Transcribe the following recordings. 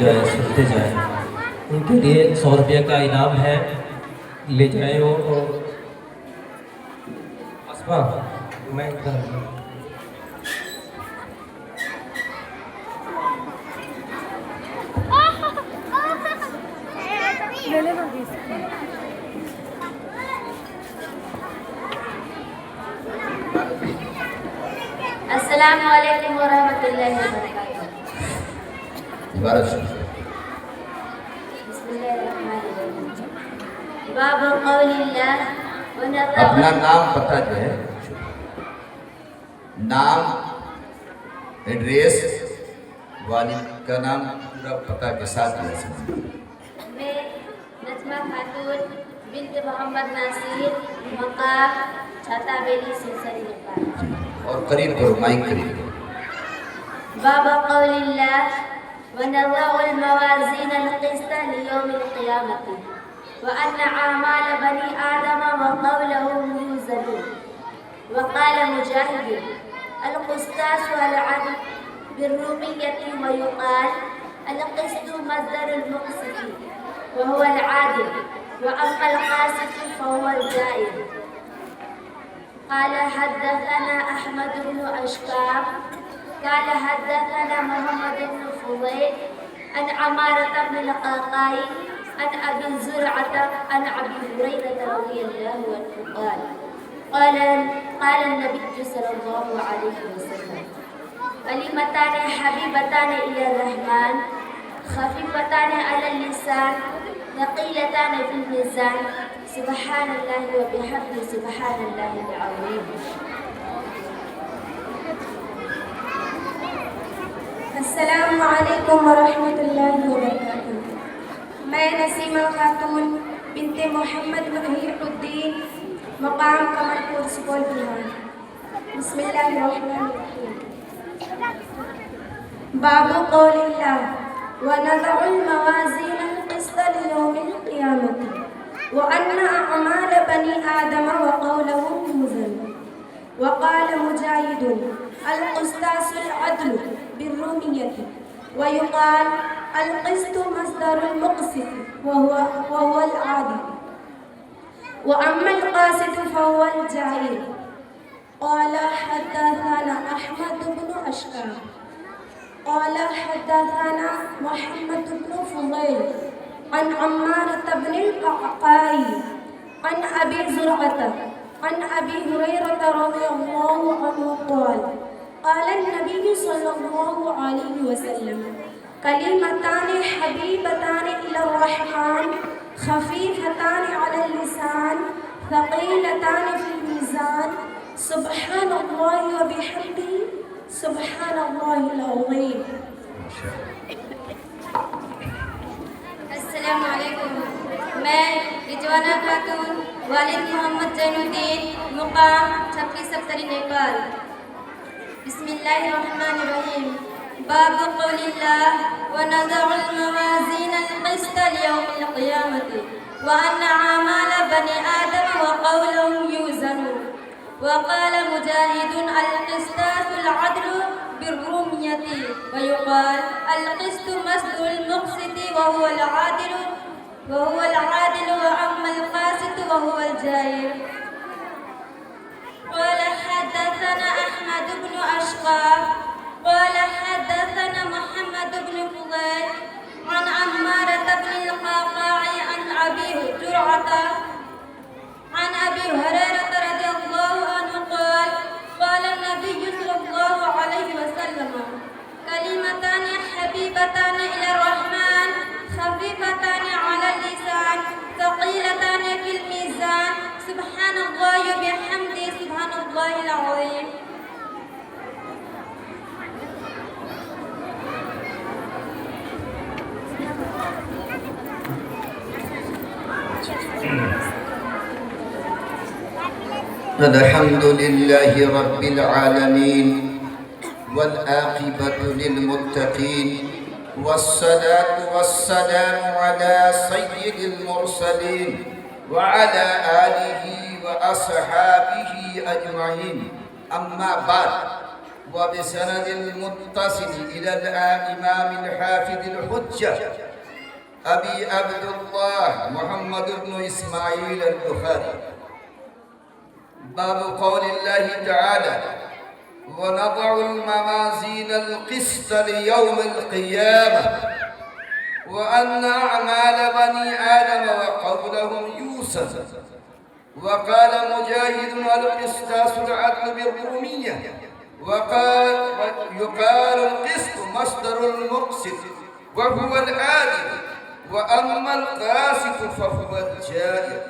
جائیں، سنتے جائیں. ان کے لیے 100 روپیہ کا انعام ہے، لے جائیں وہ. اور اسما میں ادھر ہوں. السلام علیکم ورحمۃ اللہ وبرکاتہ. بسم اللہ الرحمن الرحیم. باب قول اللہ اپنا نام پتہ جو ہے، نام، ایڈریس، والد کا نام پورا پتہ کے ساتھ لے سکتے ہیں. میں نجمہ خاتون بنت محمد ناصر، مقام چھاتا بیلی سلسلہ نیپال. اور قریب کرو، مائک قریب کرو. باب قول اللہ ونضع الموازین القسط لیوم القیامة وأن أعمال بني آدم وقولهم يوزنون. وقال مجاهد القسطاس والعدل بالرومية ويقال القسط مصدر المقسط وهو العادل وأما القاسط فهو الجائر. قال حدثنا أحمد بن أشكاب قال حدثنا محمد بن فضيل عن عمارة بن القعقاع عن أبي زرعة عن أبي هريرة رضي الله عنه قال النبي صلى الله عليه وسلم كلمتان حبيبتان إلى الرحمن خفيفتان على اللسان ثقيلتان في الميزان سبحان الله وبحمده سبحان الله العظيم. السلام علیکم ورحمۃ اللہ وبرکاتہ. میں نسیمہ خاتون بنت محمد محی الدین، مقام کمل پور، سپول، بہار. بسم اللہ الرحمن الرحیم. باب قول اللہ ونضع الموازین القسط لیوم القیامة وأن أعمال بني آدم وقولهم يوزن. وقال مجاهد القسطاس العدل بالرومية ويقال القسط مصدر المقسط وهو العادل وأما القاسط فهو الجائر. قال حدثنا أحمد بن أشكر قال حدثنا محمد بن فضيل عن عمارة بن القعقاع عن أبي زرعة عن أبي هريرة رضي الله عنه قال قال النبي صلى الله عليه وسلم كلمتان حبيبتان إلى الرحمن خفيفتان على اللسان ثقيلتان في الميزان سبحان الله وبحمده سبحان الله العظيم. السلام علیکم. میں رجوانہ خاتون والد محمد زین الدین، مقام 3670 نیپال. بسم اللہ الرحمن الرحیم. باب قول اللہ ونضع الموازین القسط لیوم القیامة وأن أعمال بني آدم وقولهم يوزنون. وقال مجاهد القسطاس العدل بالرومية ويقال القسط مصدر المقسط وهو العادل وأما القاسط فهو الجائر. قال حدثنا أحمد بن أشقاب قال حدثنا محمد بن فضيل عن عمارة بن القعقاع عن أبي زرعة عن أبي هريرة رضي الله عنه قال قال النبي صلى الله عليه وسلم كلمتان حبيبتان إلى الرحمن خفيفتان على اللسان ثقيلتان في الميزان سبحان الله وبحمده سبحان الله العظيم. الحمد لله رب العالمين والعاقبة للمتقين والصلاة والسلام على سيد المرسلين وعلى آله وأصحابه أجمعين. أما بعد، وبسند المتصل إلى الإمام الحافظ الحجة أبي عبد الله محمد بن إسماعيل البخاري. باب قول الله تعالى: ونضع الموازين القسط ليوم القيامة وأن أعمال بني آدم وقولهم يوسف. وقال مجاهد: القسطاس العدل بالرومية. يقال القسط مصدر المقسط وهو العادل، وأما القاسط فهو الجائر.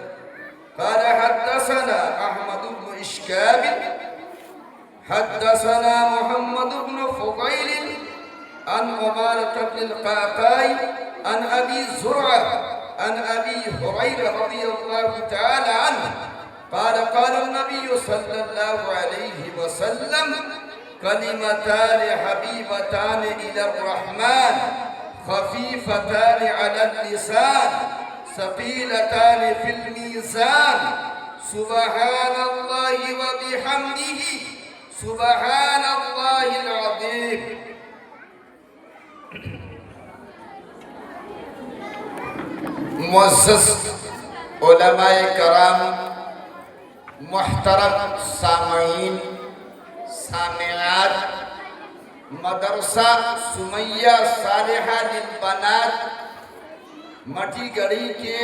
قال حدثنا أحمد بن إشكاب حدثنا محمد بن فضيل عن عمارة بن القعقاع عن أبي زرعة عن أبي هريرة رضي الله تعالى عنه قال: قال النبي صلى الله عليه وسلم: كلمتان حبيبتان إلى الرحمن خفيفتان على اللسان ثقيلتان في الميزان سبحان الله وبحمده سبحان الله العظيم. معزز علماء کرام، محترم سامعین سامعات، مدرسہ سمیہ صالحہ للبنات مٹی گڑھی کے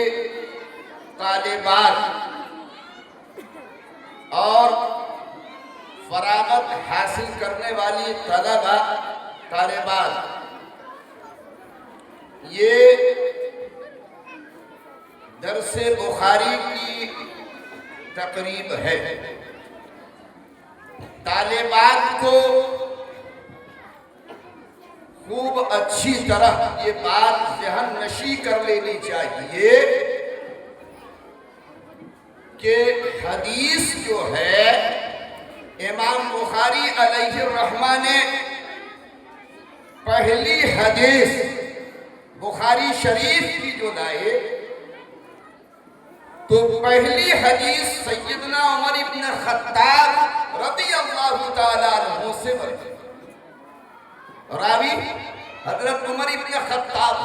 طالبات اور فراغت حاصل کرنے والی طلبہ طالبات، یہ درس بخاری کی تقریب ہے. طالبات کو خوب اچھی طرح یہ بات ذہن نشی کر لینی چاہیے کہ حدیث جو ہے امام بخاری علیہ الرحمہ نے پہلی حدیث بخاری شریف کی جو لائے تو پہلی حدیث سیدنا عمر ابن خطاب رضی اللہ تعالیٰ عنہ سے مروی. راوی حضرت عمر ابن خطاب.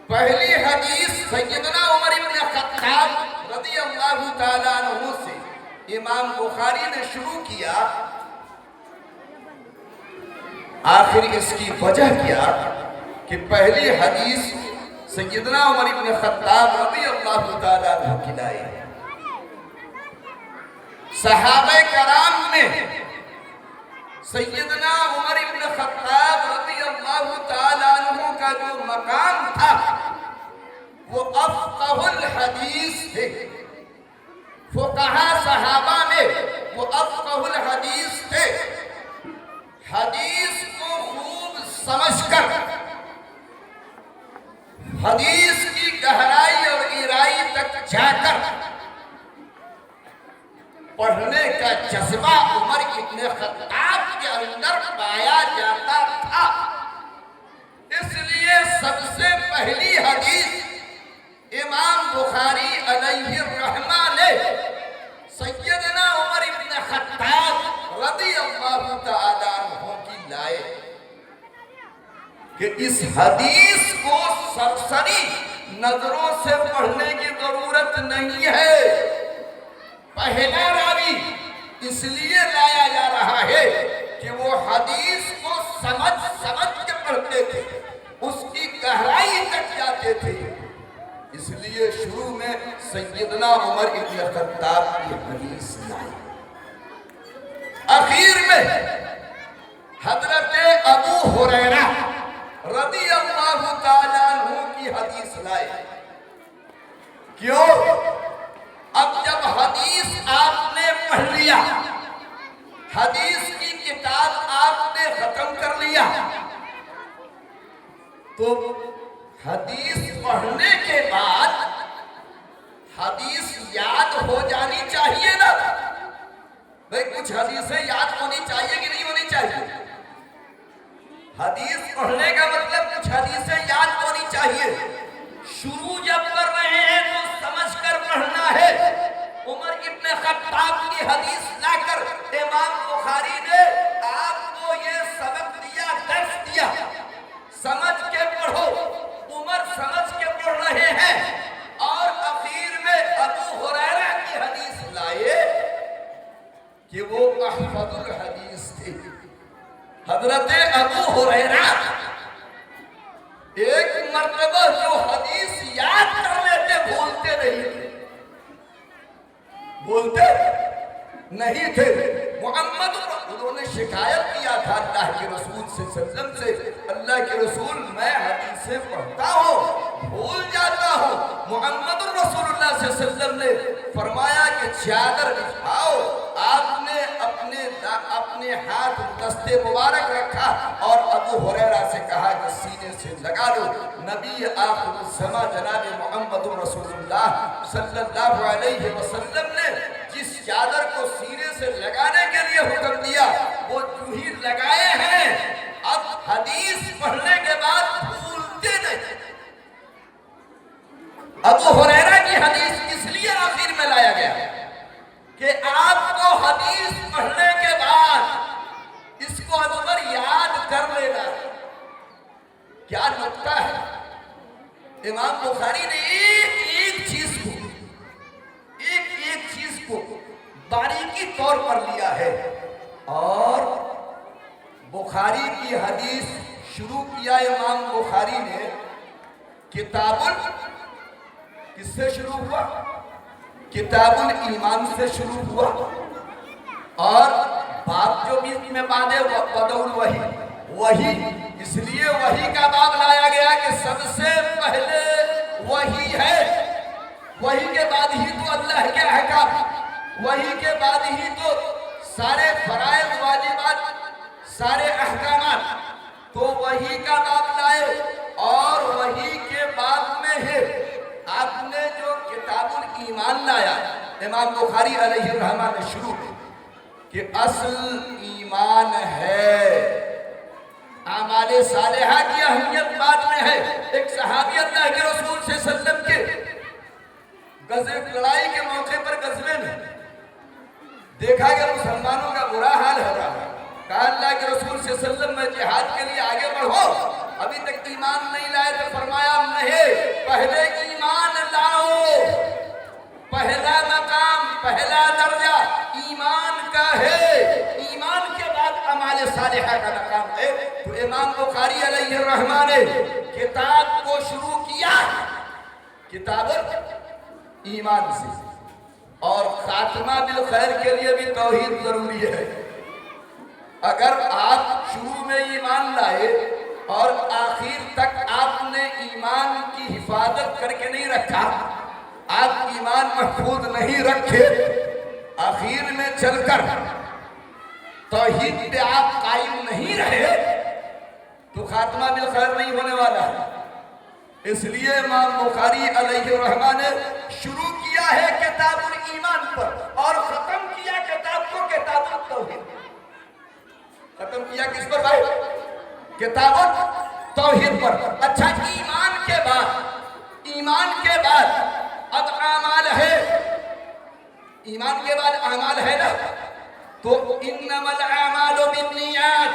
پہلی حدیث سیدنا عمر ابن خطاب رضی اللہ تعالیٰ عنہ سے امام بخاری نے شروع کیا. آخر اس کی وجہ کیا کہ پہلی حدیث سیدنا عمر ابن خطاب رضی اللہ تعالیٰ عنہ کی لائے. صحابہ کرام میں سیدنا عمر ابن خطاب رضی اللہ تعالیٰ عنہ کا جو مقام تھا وہ افقہ الحدیث تھے. فقہا صحابہ میں وہ افقہ الحدیث تھے. حدیث کو خوب سمجھ کر حدیث کی گہرائی اور گہرائی تک جا کر پڑھنے کا جذبہ عمر ابن خطاب کے اندر پایا جاتا تھا. اس لیے سب سے پہلی حدیث امام بخاری علیہ الرحمہ نے سیدنا عمر ابن خطاب رضی اللہ تعالیٰ عنہ کی لائے کہ اس حدیث کو سرسری نظروں سے پڑھنے کی ضرورت نہیں ہے. پہلا راوی اس لیے لایا جا رہا ہے کہ وہ حدیث کو سمجھ کے پڑھتے تھے, اس کی گہرائی تک جاتے تھے. اس لیے شروع میں سیدنا عمر ابن خطاب کی حدیث لائی. اخیر میں حضرت ابو ہریرہ رضی اللہ تعالیٰ عنہ کی حدیث لائے. کیوں؟ اب جب حدیث آپ نے پڑھ لیا, حدیث کی کتاب آپ نے ختم کر لیا, تو حدیث پڑھنے کے بعد حدیث یاد ہو جانی چاہیے نا. بھئی کچھ حدیثیں یاد ہونی چاہیے کہ نہیں ہونی چاہیے؟ حدیث پڑھنے کا مطلب کچھ حدیثیں یاد ہونی چاہیے. شروع جب کر رہے ہیں تو سمجھ کر پڑھنا ہے. عمر ابن خطاب کی حدیث لا کر امام بخاری نے पढ़ो, उम्र समझ के पढ़ रहे हैं। और आखिर में अबू हुरैरा की हदीस लाए कि वो महफुजुल हदीस थे। हजरत अबू हुरैरा एक मर्तबा जो हदीस याद कर लेते बोलते नहीं थे, बोलते नहीं थे। मोहम्मद, उन्होंने शिकायत किया था अल्लाह के रसूल से सल्लम से, अल्लाह के रसूल मैं हदीसें पढ़ता हूँ, भूल जाता हूँ। मोहम्मद रसूलुल्लाह से सल्लम ने फरमाया कि चादर बिछाओ। आपने अपने हाथ दस्ते मुबारक रखा और अबू हुरैरा से कहा कि सीने से लगा लो। नबी आखिर ज़मां जनाब मोहम्मद रसूलुल्लाह सल्लल्लाहु अलैहि वसल्लम ने जिस चादर को सीने से लगाने के लिए हुक्म दिया, वो जो ही लगाए हैं, अब हदीस पढ़ने के बाद भूलते नहीं। अबू हुरैरा की हदीस इसलिए आखिर में लाया गया कि आपको हदीस पढ़ने के बाद इसको अजबर याद कर लेना। क्या नुक्ता है, इमाम बुखारी ने एक चीज को बारीकी तौर पर लिया है और बुखारी की हदीस शुरू किया। इमाम बुखारी ने किताबुल, किससे शुरू हुआ? किताबुल ईमान से शुरू हुआ और बाप जो बीच में बांधे बदौल वही, इसलिए वही का बाब लाया गया कि सबसे पहले वही है, वही के बाद ही तो अल्लाह के अहकाम, वही के बाद ही तो सारे फराइज़ वाजिबात, सारे अहकामात, तो वही का बाब लाए। और वही के बाद में है आपने जो किताबुल ईमान लाया, इमाम बुखारी अलैहि रहमा ने शुरू कि असल ईमान है। आमाले सालिहा की अहमियत बाद में है। एक सहाबी अल्लाह के रसूल से सल्लम के गज़वे लड़ाई के मौके पर गज़वे में देखा कि मुसलमानों का बुरा हाल हो रहा है। कहा अल्लाह के रसूल से सल्लम में जिहाद के लिए आगे बढ़ो, अभी तक ईमान नहीं लाए। तो फरमाया नहीं, पहले ईमान लाओ। पहला मकाम, पहला दर्जा ईमान का है, ईमान के बाद अमाल सालिहा का मकाम है। तो इमाम बुखारी अलैहि रहमान ने किताब को शुरू किया किताब ईमान से, और खात्मा बिल खैर के लिए भी तौहीद जरूरी है। अगर आप शुरू में ईमान लाए और आखिर तक आपने ईमान की हिफाजत करके नहीं रखा, आप ईमान महफूज नहीं रखे, आखिर में चलकर तौहीद पे आप कायम नहीं रहे, तो खात्मा बिल खैर नहीं होने वाला है। इसलिए इमाम बुखारी अलैहि रहमान ने शुरू किया है किताबुल ईमान पर और खत्म किया किताब को किताबुल तौहीद। खत्म किया किस पर भाई? किताबुल तौहीद पर। अच्छा, ईमान के बाद अब आमाल है। ईमान के बाद आमाल है ना, तो इन्नमल आमालु बिन्नियात।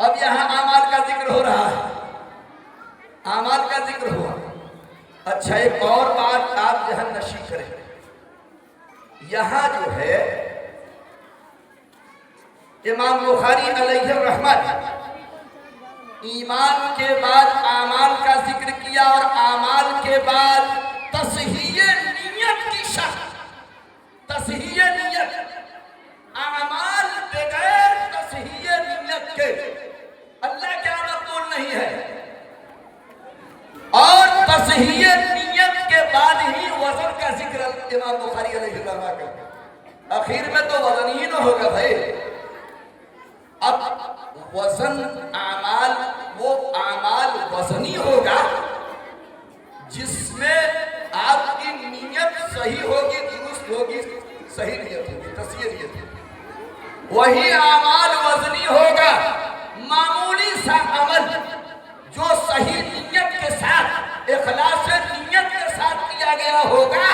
अब यहां आमाल का जिक्र हो रहा है, आमाल का जिक्र हुआ। अच्छा, एक और बात आप जहन नशी करें, यहां जो है इमाम बुखारी अलैहि रहमत ईमान के बाद आमाल का जिक्र किया और आमाल के बाद तसहीये नियत की शर्त, तसहीये नियत। आमाल बगैर तसहीये नियत के अल्लाह क्या मकबूल नहीं है, और तसहीये नियत के बाद ही वज़न का जिक्र इमाम बुखारी अलैहि रहमत का। आखिर में तो वज़न ही न होगा भाई। अब वज़न आमाल, वो आमाल वज़नी होगा जिसमें आपकी नीयत सही होगी, दुरुस्त होगी, सही नीयत होगी, तस्हीह नीयत होगी। वही आमाल वज़नी होगा। मामूली सा अमल जो सही नीयत के साथ, इखलास नीयत के साथ किया गया होगा,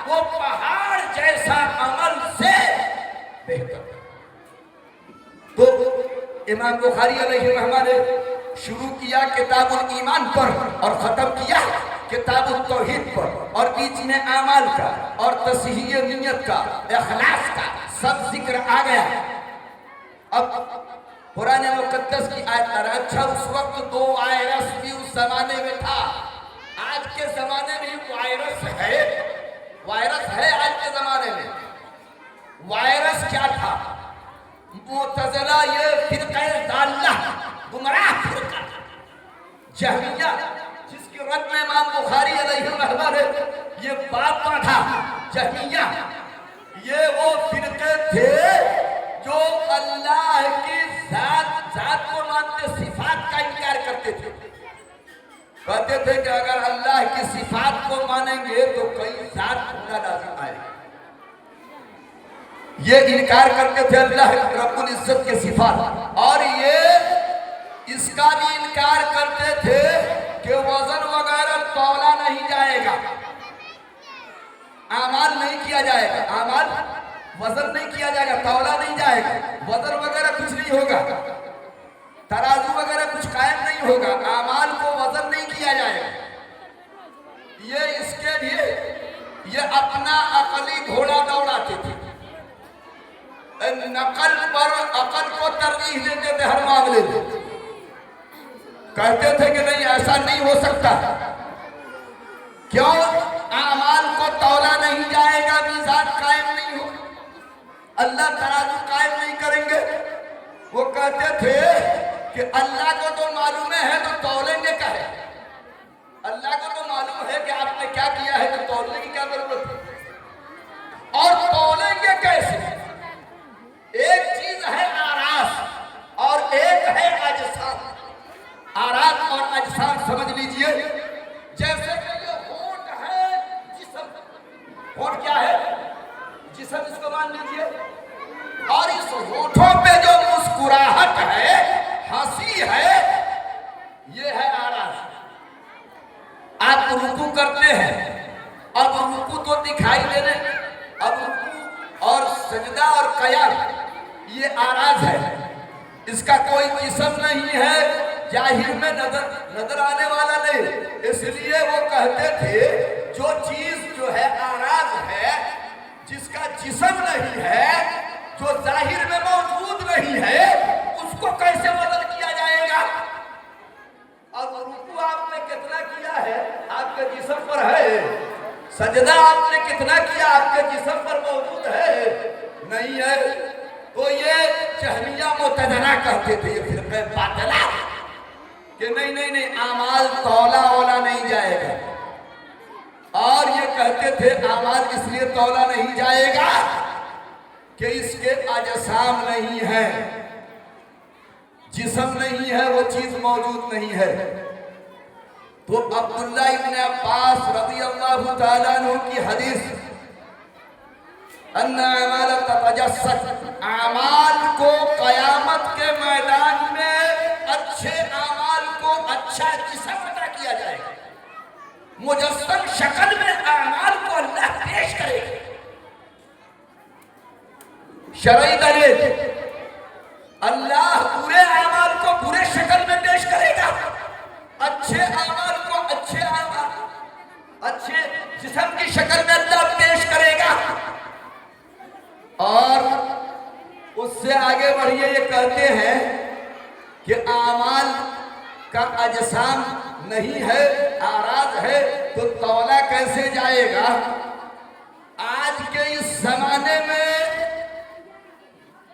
वो पहाड़ जैसा अमल से बेहतर। तो इमाम बुखारी अलैहि रहमान ने शुरू किया किताबुल ईमान पर और ख़त्म किया किताबुल तौहीद पर, और बीच में आमाल का और तस्हीह नियत का, इखलास का सब जिक्र आ गया। अब कुरान मुक़द्दस की आयत पर, अच्छा उस वक्त 2 वायरस भी उस जमाने में था, आज के जमाने में वायरस है? वायरस है आज के जमाने में? वायरस क्या था? मुअतज़िला, ये फिरक़े दाल्ला, गुमराह फिरका, जहमिया, जिसके रद में इमाम बुखारी अलैहिर्रहमा ने ये बात पढ़ा। जहमिया ये वो फिरके थे जो अल्लाह की जात को मानते, सिफात का इनकार करते थे। कहते थे कि अगर अल्लाह की सिफात को मानेंगे तो कई जात होना लाजिम आएगा। ये इनकार करते थे अल्लाह रब्बुल इज्जत के सिफात, और ये इसका भी इनकार करते थे कि वजन वगैरह तौला नहीं जाएगा, आमाल नहीं किया जाएगा, आमाल वजन नहीं किया जाएगा, तौला नहीं जाएगा, वजन वगैरह कुछ नहीं होगा, तराजू वगैरह कुछ कायम नहीं होगा, आमाल को वजन नहीं किया जाएगा। ये इसके लिए ये अपना अकली घोड़ा दौड़ाते थे, नकल पर अकल को तरजीह देते थे हर मामले में। कहते थे कि नहीं, ऐसा नहीं हो सकता। क्यों? आमाल को तौला नहीं जाएगा, मीज़ान कायम नहीं हो, अल्लाह तराजू कायम नहीं करेंगे। वो कहते थे कि अल्लाह को तो मालूम है तो तौलेंगे क्या है? अल्लाह को तो मालूम है कि आपने क्या किया है, तो तौलने की क्या जरूरत है? और तौलेंगे कैसे? एक चीज है आरास और एक है अजसाम। आरास और अजसाम समझ लीजिए। जैसे कि ये होंठ है जिस्म, होंठ क्या है? जिस्म, इसको मान लीजिए। और इस होठों पे जो मुस्कुराहट है, हंसी है, ये है आरास। आप रुकू करते हैं, अब रुकू तो दिखाई देने, अब रुकू और सजदा और कयाम ये आराज है, इसका कोई जिस्म नहीं है, जाहिर में नजर आने वाला नहीं। इसलिए वो कहते थे जो चीज जो है आराज है, जिसका जिस्म नहीं है, जो जाहिर में मौजूद नहीं है, उसको कैसे बदल किया जाएगा? अब रुकू आपने कितना किया है, आपके जिस्म पर है। सजदा आपने कितना किया, आपके जिस्म पर मौजूद है? नहीं है। तो ये जहमिया मुतज़िला कहते थे, ये फिरक़े बातिला, कि नहीं नहीं नहीं, आमाल तौला ओला नहीं जाएगा। और ये कहते थे आमाल इसलिए तौला नहीं जाएगा कि इसके अजसाम नहीं है, जिस्म नहीं है, वो चीज मौजूद नहीं है। तो अब्दुल्लाह इब्न अब्बास रज़ियल्लाहु ताला अन्हु की हदीस, अन्ना अमाल ततजस्सद, आमाल को कयामत के मैदान में अच्छे आमाल को अच्छा जिस्म अता किया जाएगा, मुजस्सम शक्ल में आमाल को अल्लाह पेश करेगा। शरई दलील, अल्लाह बुरे आमाल को बुरे शक्ल में पेश करेगा, अच्छे आमाल को अच्छे आमाल, अच्छे जिस्म की शक्ल में अल्लाह पेश करेगा। और उससे आगे बढ़िए, ये कहते हैं कि आमाल का अजसाम नहीं है, आराज है, तो तौला कैसे जाएगा? आज के इस जमाने में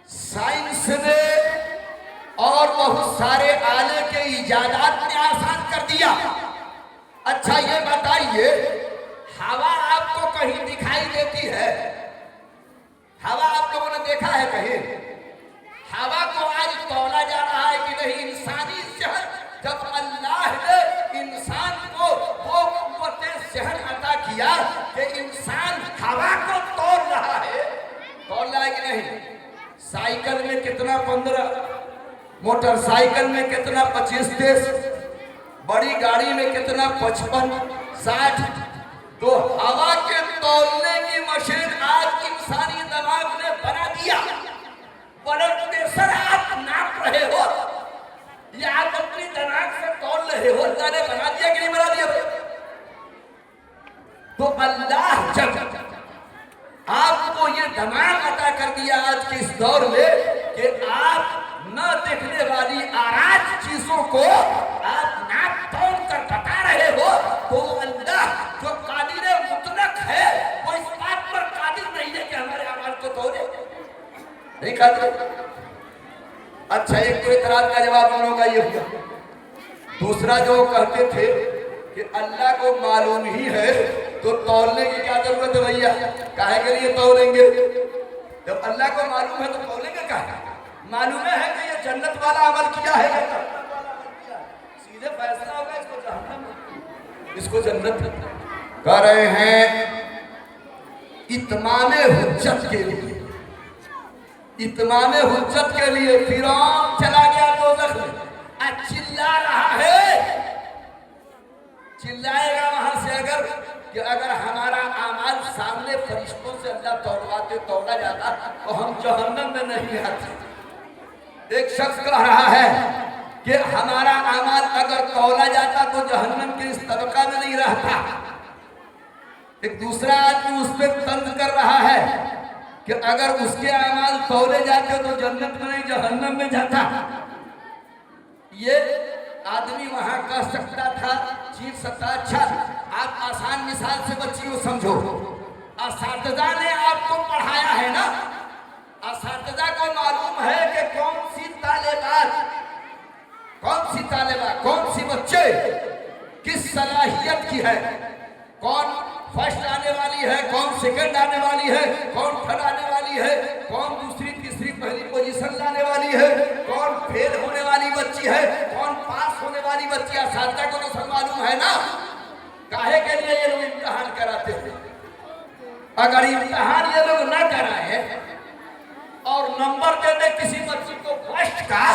साइंस ने और बहुत सारे आले के इजादात ने आसान कर दिया। अच्छा ये बताइए, हवा आपको कहीं दिखाई देती है? हवा आप लोगों ने देखा है कहीं? हवा को आज तौला जा रहा है कि नहीं? इंसानी सेहन, जब अल्लाह ने इंसान को वो कुव्वते सेहन अता किया कि इंसान हवा को तौल रहा है, तौल रहा है कि नहीं? साइकिल में कितना 15, मोटरसाइकिल में कितना 25-30, बड़ी गाड़ी में कितना 55-60। तो हवा के तौलने की मशीन आज इंसानी दिमाग ने बना दिया। ब्लड प्रेशर आप नाप रहे हो, या आप अपनी ये हुआ। दूसरा जो कहते थे कि अल्लाह को मालूम ही है तो तौलने की क्या जरूरत है भैया, काहे के लिए तौलेंगे? जब अल्लाह को मालूम है तो तौलेंगे काहे? मालूम है कि ये जन्नत वाला अमल किया है, सीधे फैसला होगा इसको जहन्नम इसको जन्नत। कह रहे हैं इत्मामे हुज्जत के लिए, इत्मामे हुज्जत के लिए फिरौन चला गया दोज़ख में, चिल्ला रहा है, चिल्लाएगा वहां से अगर कि अगर हमारा आमाल सामने फरिश्तों से अल्लाह तौलवाते तौला जाता तो हम जहन्नम में नहीं आते। एक शख्स कह रहा है कि हमारा आमाल अगर तौला जाता तो जहन्नम के इस तबका में नहीं रहता। एक दूसरा आदमी उस पर तंज कर रहा है कि अगर उसके आमाल तौले जाते तो जन्नत में नहीं जहन्नम में जाता। ये आदमी वहां कह सकता था, चीर सकता। अच्छा, आप आसान मिसाल से बच्चियों समझो। असातिज़ा ने आपको पढ़ाया है ना, असातिज़ा को मालूम है कि कौन सी तालिबात, कौन सी तालिबात, कौन सी बच्चे किस सलाहियत की है, कौन फर्स्ट आने वाली है, कौन सेकंड आने वाली है, कौन थर्ड आने वाली है, कौन दूसरी तीसरी पहली पोजीशन लाने वाली है, कौन फेल होने वाली बच्ची है, कौन पास होने वाली बच्ची। असातिज़ा को तो सब मालूम है ना, काहे के लिए ये लोग इम्तिहान कराते हैं। अगर इम्तिहान ये लोग ना कराए और नंबर दे दे किसी बच्ची को फर्स्ट का,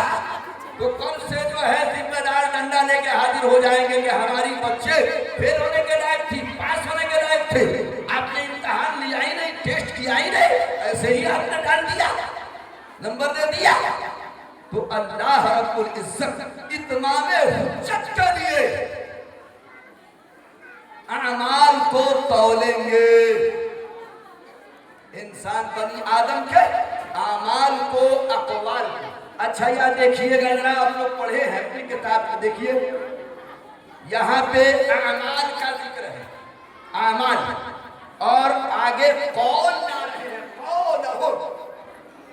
तो कल से जो है जिम्मेदार डंडा लेके हाजिर हो जाएंगे कि हमारी बच्चे फेल होने के लायक थी, पास होने के लायक थे, आपने इम्तिहान लिया ही नहीं, टेस्ट किया ही नहीं, ऐसे ही आपने डाल दिया, नंबर दे दिया। तो अल्लाह रब्बुल इज्जत इत्मामे हुज्जत के लिए अमाल को तौलेंगे। इंसान बनी आदम के अमाल को अक़वाल को। अच्छा यार देखिएगा जरा, आप लोग पढ़े हैं अपनी किताब में, देखिए यहाँ पे अमाल का जिक्र है, अमाल, और आगे कौल ला रहे हैं,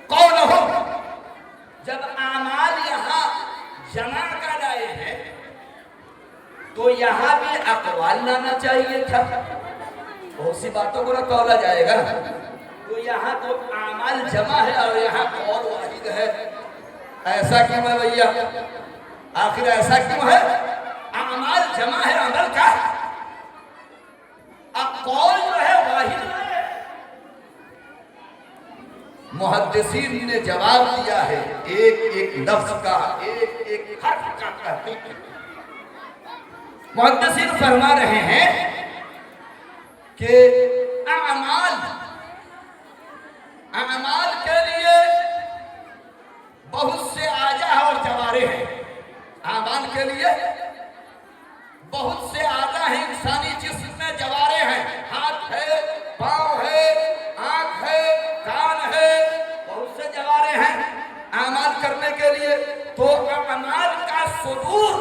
कौल हो। जब अमाल यहाँ जमा का लाए हैं तो यहाँ भी अक़वाल लाना चाहिए था, बहुत सी बातों को ना तौला जाएगा। तो यहाँ तो अमाल जमा है और यहाँ कौल वाहिद है। ऐसा क्यों है भैया, आखिर ऐसा क्यों है? अमाल जमा है अमल का, कौल जो है वाहिद है। मुहद्दिसीन ने जवाब दिया है एक एक लफ्ज का, एक एक हर्फ का कहते। मुहद्दिसीन फरमा रहे हैं कि अमाल के लिए बहुत से आजा और जवारे हैं। आमान के लिए बहुत से आजा हैं, इंसानी जिस्म में जवारे हैं, हाथ है, पांव है, आंख है, कान है, बहुत से जवारे हैं आमाल करने के लिए। तो अमाल का सुदूर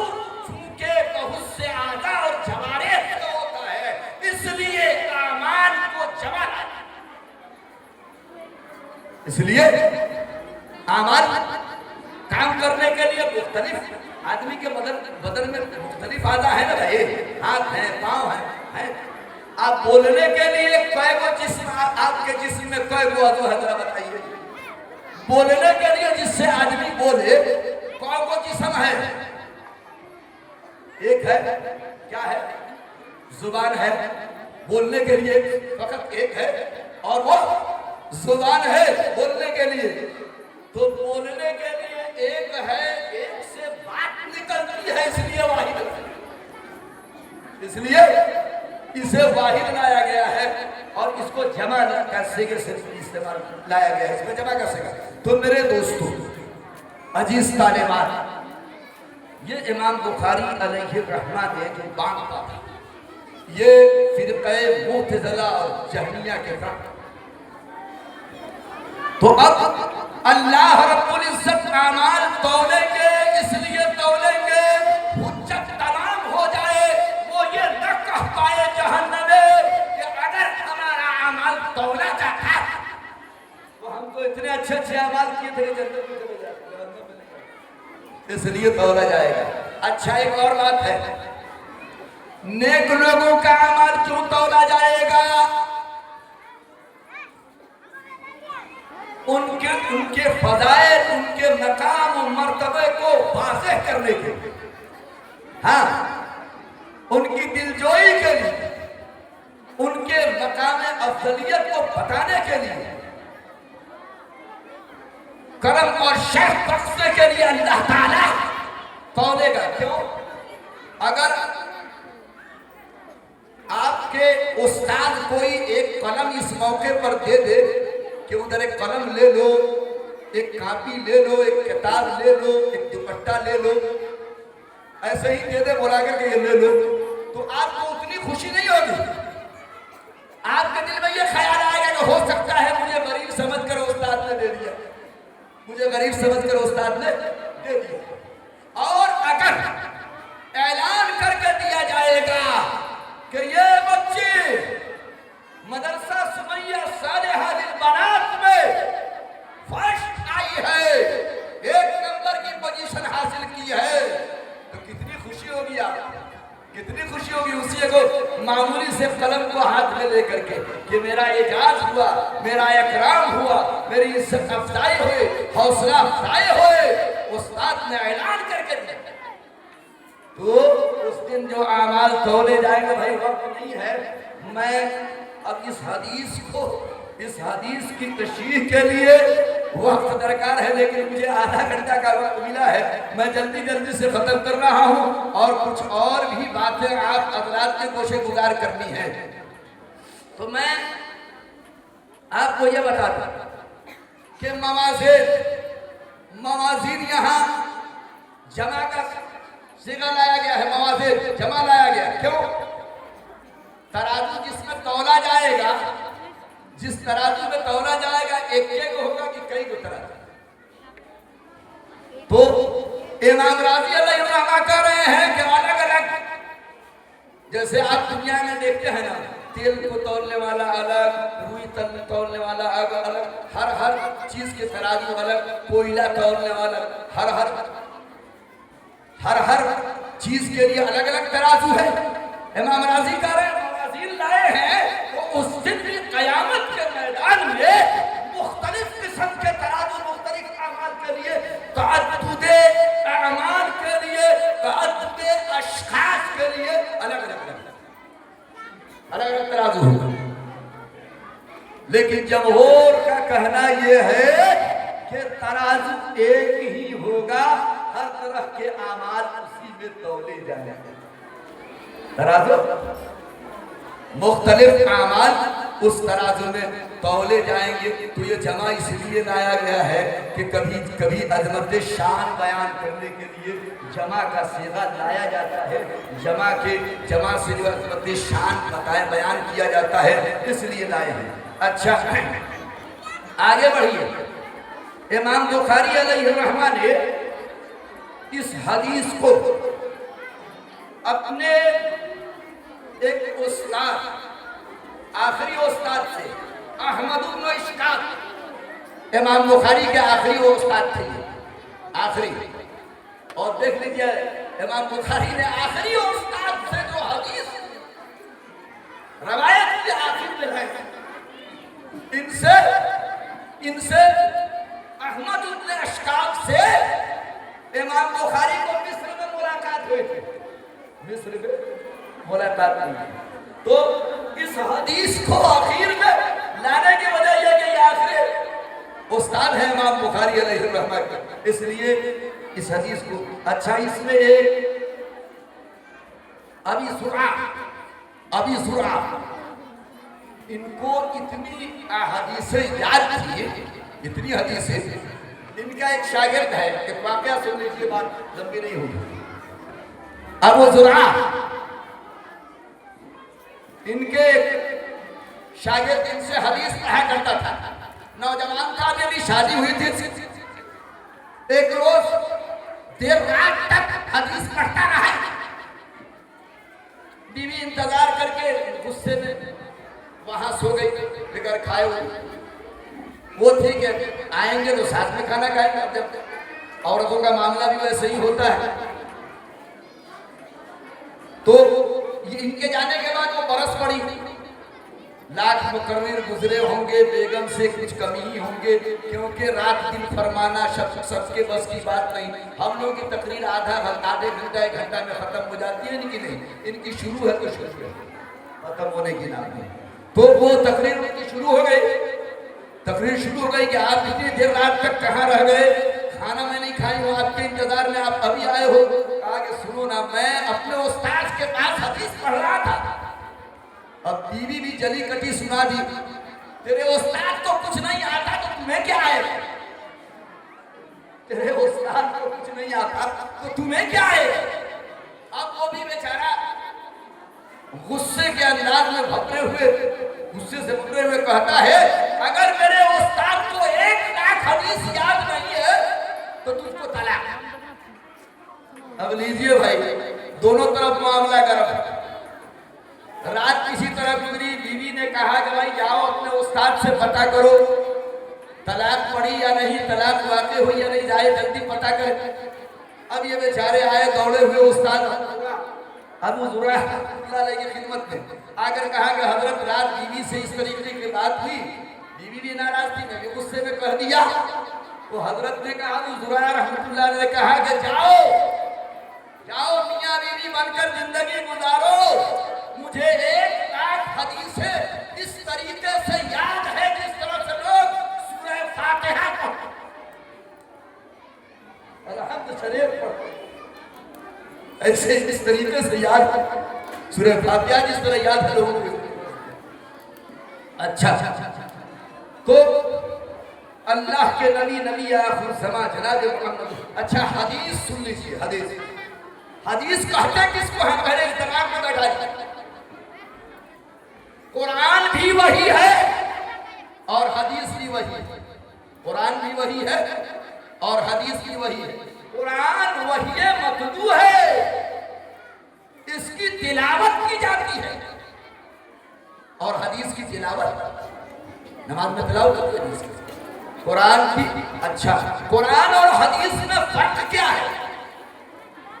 चूंकि बहुत से आजा और जवारे से होता है, इसलिए आमाल को जमा, इसलिए आमाल काम करने के लिए मुख्तलिफ आदमी के बदन में मुख्तलिफ आजा है ना भाई, हाथ है, पाँव है। आप बोलने के लिए कै गो जिस्म, आपके जिस्म में कै गो अज़ू है जरा बताइए। बोलने के लिए जिससे आदमी बोले कै गो जिस्म है? एक है, क्या है? जुबान है, बोलने के लिए फकत एक है और वो जुबान है बोलने के लिए। तो बोलने के लिए एक है, एक से बात निकलती है, इसलिए वाहिद, इसलिए इसे वाहिद लाया गया है और इसको जमा का सिगे से इस्तेमाल लाया गया है, इसको जमा कर सका। तो मेरे दोस्तों, अजीज तालिबात, ये इमाम बुखारी अलैहि रहमा ने जो बात का था, ये फिरक़े मुअतज़िला और जहमिया के साथ। तो अब अल्लाह रब्बुल इज्जत अमाल तौलेंगे, इसलिए तौलेंगे हुज्जत तमाम हो जाए, वो ये न कह पाए जहन्नम में कि अगर हमारा अमाल तौला जाता तो हम तो इतने अच्छे अच्छे अमाल किए थे कि जन्नत में चले जाते। اس لیے تولا جائے گا. اچھا ایک اور بات ہے, نیک لوگوں کا عمل کیوں تولا جائے گا؟ ان کے فضائل, ان کے مقام و مرتبے کو واضح کرنے کے لیے, ہاں ان کی دلجوئی کے لیے, ان کے مقام افضلیت کو بتانے کے لیے, کرم اور شرف بخشنے کے لیے اللہ تعالیٰ تولے گا. کیوں؟ اگر آپ کے استاد کوئی ایک قلم اس موقع پر دے دے کہ ادھر ایک قلم لے لو, ایک کاپی لے لو, ایک کتاب لے لو, ایک دوپٹہ لے لو, ایسے ہی دے دے بولا کر کے یہ لے لو, تو آپ کو اتنی خوشی نہیں ہوگی. آپ کے دل میں یہ خیال آئے گا کہ ہو سکتا ہے مجھے غریب سمجھ کر استاد نے دے دیا, مجھے غریب سمجھ کر استاد نے دے دیا. اور اگر اعلان کر کے دیا جائے گا کہ یہ بچی مدرسہ سمیہ صالحہ للبنات میں فرسٹ آئی ہے, 1 نمبر کی پوزیشن حاصل کی ہے, تو کتنی خوشی ہوگی آپ, کتنی خوشی ہوگی اسی کو معمولی سے قلم کو ہاتھ میں لے کر کے کہ میرا اعزاز ہوا, میرا اکرام ہوا, میری عزت افزائی ہوئی, حوصلہ افزائی ہوئے, استاد نے اعلان کر کے دیا. تو اس دن جو اعمال تولے جائیں گے, بھائی وقت نہیں ہے, میں اب اس حدیث کی تشریح کے لیے وقت درکار ہے, لیکن مجھے آدھا گھنٹہ کا وقت ملا ہے, میں جلدی سے ختم کر رہا ہوں, اور کچھ اور بھی باتیں آپ حضرات کے گوشے گزار کرنی ہے. تو میں آپ کو یہ بتاتا کہ موازین یہاں جمع کا صیغہ لایا گیا ہے, موازین جمع لایا گیا. کیوں؟ ترازو جس میں تولا جائے گا, جس ترازو میں تولا جائے گا, ایک ہوگا کہ کئی کو ترازو. تو امام راضی علیہ الرحمہ کہہ رہے ہیں کہ الگ الگ, جیسے آپ دنیا میں دیکھتے ہیں نا, تیل کو تولنے والا الگ, روئی تولنے والا الگ, ہر چیز کے ترازو الگ, کوئلہ تولنے والا, ہر چیز کے لیے الگ الگ ترازو ہے. امام راضی کہہ رہے ہیں موازین لائے ہیں, وہ اس دن کی قیامت کے میدان میں مختلف قسم کے ترازو, مختلف اعمال کے لیے, تعدد اعمال کے لیے, تعدد اشخاص کے لیے الگ الگ ترازو ہوگا. لیکن جمہور کا کہنا یہ ہے کہ ترازو ایک ہی ہوگا, ہر طرح کے اعمال اسی میں تولے جائیں گے. ترازو مختلف اعمال اس ترازو میں تولے جائیں گے. تو یہ جمع اس لیے لایا گیا ہے کہ کبھی عظمت شان بیان کرنے کے لیے جمع کا صیغہ لایا جاتا ہے, جمع سے جو عظمت شان بیان کیا جاتا ہے, اس لیے لائے ہیں. اچھا آگے بڑھیے. امام بخاری علیہ الرحمہ نے اس حدیث کو اپنے ایک استاد, آخری استاد سے, احمد بن اشکاق, امام بخاری کے آخری وہ استاد تھے, آخری. اور دیکھ لیجئے امام بخاری نے آخری استاد سے جو حدیث روایت کی آخر میں ہے, ان سے احمد بن اشکاق سے امام بخاری کو مصر میں ملاقات ہوئی تھی, مصر میں ملاقات ہوئی. تو اس حدیث کو آخر میں لانے کی وجہ یہ کہ یہ آخری استاد ہے امام بخاری علیہ الرحمہ کا, اس لیے اس حدیث کو. اچھا اس میں ایک ابی زرع ان کو اتنی حدیثیں یاد تھی, اتنی حدیثیں. ان کا ایک شاگرد ہے, ایک واقعہ سن لیجیے, بات لمبی نہیں ہوگی. ابو زرع ان کے شاگرد ان سے حدیث پڑھا کرتا تھا, نوجوان تھا, میری شادی ہوئی تھی. ایک روز دیر رات تک حدیث پڑھتا رہا, بیوی انتظار کر کے غصے میں وہاں سو گئی, بغیر کھائے ہوئے. وہ تھی کہ آئیں گے تو ساتھ میں کھانا کھائیں گے. جب औरतों का मामला भी वैसे ही होता है। तो इनके जाने के बाद वो बरस पड़ी, लाख मुकर्रिर गुजरे होंगे, बेगम से कुछ कमी ही होंगे, क्योंकि रात दिन फरमाना सबके बस की बात नहीं। हम लोग की तकरीर आधे घंटा 1 घंटा में खत्म हो जाती है, इनकी नहीं, इनकी शुरू है तो शुरू है, खत्म होने की नाम है। तो वो तकरीर उनकी शुरू हो गई, तकरीर शुरू हो गई कि आप इतनी देर रात तक कहाँ रह गए, खाना मैं नहीं खाई हूँ, आपके इंतजार में, आप अभी आए हो। आगे सुनो ना, मैं अपने उस्ताद के पास हदीस पढ़ रहा था। अब बीवी भी जली कटी सुना दी, तेरे उस्ताद को कुछ नहीं आता तो तुम्हें क्या है, तेरे उस्ताद को कुछ नहीं आता तो तुम्हें क्या है। अब वो भी बेचारा गुस्से के अंदाज में भपरे हुए, गुस्से से भपरे हुए कहता है, अगर मेरे उस्ताद को 1 लाख हदीस याद नहीं है तो तुझको तलाक। अब लीजिए भाई, दोनों तरफ मामला गर्म। रात किसी तरह गुजरी, बीवी ने कहा कि भाई जाओ अपने उस्ताद से पता करो तलाक पड़ी या नहीं, तलाक वाक़ई हुई या नहीं, जाए जल्दी पता करें। अब ये बेचारे आए दौड़े हुए उस्ताद अबू ज़ुरैह की खिदमत में, आकर कहा कि हजरत रात बीवी से इस तरीके की बात हुई, बीवी भी नाराज थी, मैं भी गुस्से में कह दिया। तो हजरत ने कहा, अबू ज़ुरैह रहमतुल्लाह ने कहा कि जाओ जाओ मियाँ बीवी बनकर जिंदगी गुजारो, मुझे 1 लाख हदीसें इस तरीके से याद है जिस तरह से लोग सूरह फातिहा पढ़ते, अलहम्द शरीफ पढ़ते, ऐसे इस तरीके से याद सूरह फातिहा जिस तरह याद है लोगों को। अच्छा, तो अल्लाह के नबी आखिर ज़मां जनाब मोहम्मद। अच्छा, हदीस सुन लीजिए, हदीस कहते किसको है, पहले इस दिमाग में बैठाइए। कुरान भी वही है और हदीस भी वही है, कुरान भी वही है और हदीस भी वही है। कुरान वही मतलू है, इसकी तिलावत की जाती है, और हदीस की तिलावत नमाज में तिलावत होती है हदीस की, कुरान की। अच्छा, कुरान और हदीस में फर्क क्या है?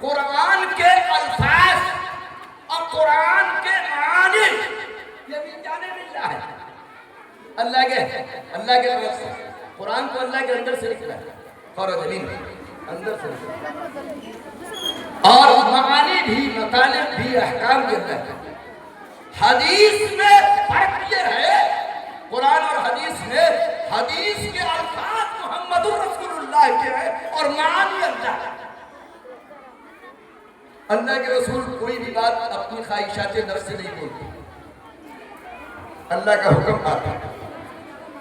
कुरान के अल्फाज और कुरान के मानी ये भी जाने मिल रहा है अल्लाह के तरफ से। कुरान को अल्लाह के अंदर से लिखा है और दलील अंदर से, और मानी भी, मतलब भी, अहकाम भी अंदर है। हदीस में फर्क ये है, कुरान और हदीस में, हदीस के अल्फाज मोहम्मदुर रसूलुल्लाह के हैं और मानी अल्लाह। अल्लाह के रसूल कोई भी बात अपनी ख्वाहिशात नफ्स से नहीं बोलते, अल्लाह का हुक्म आता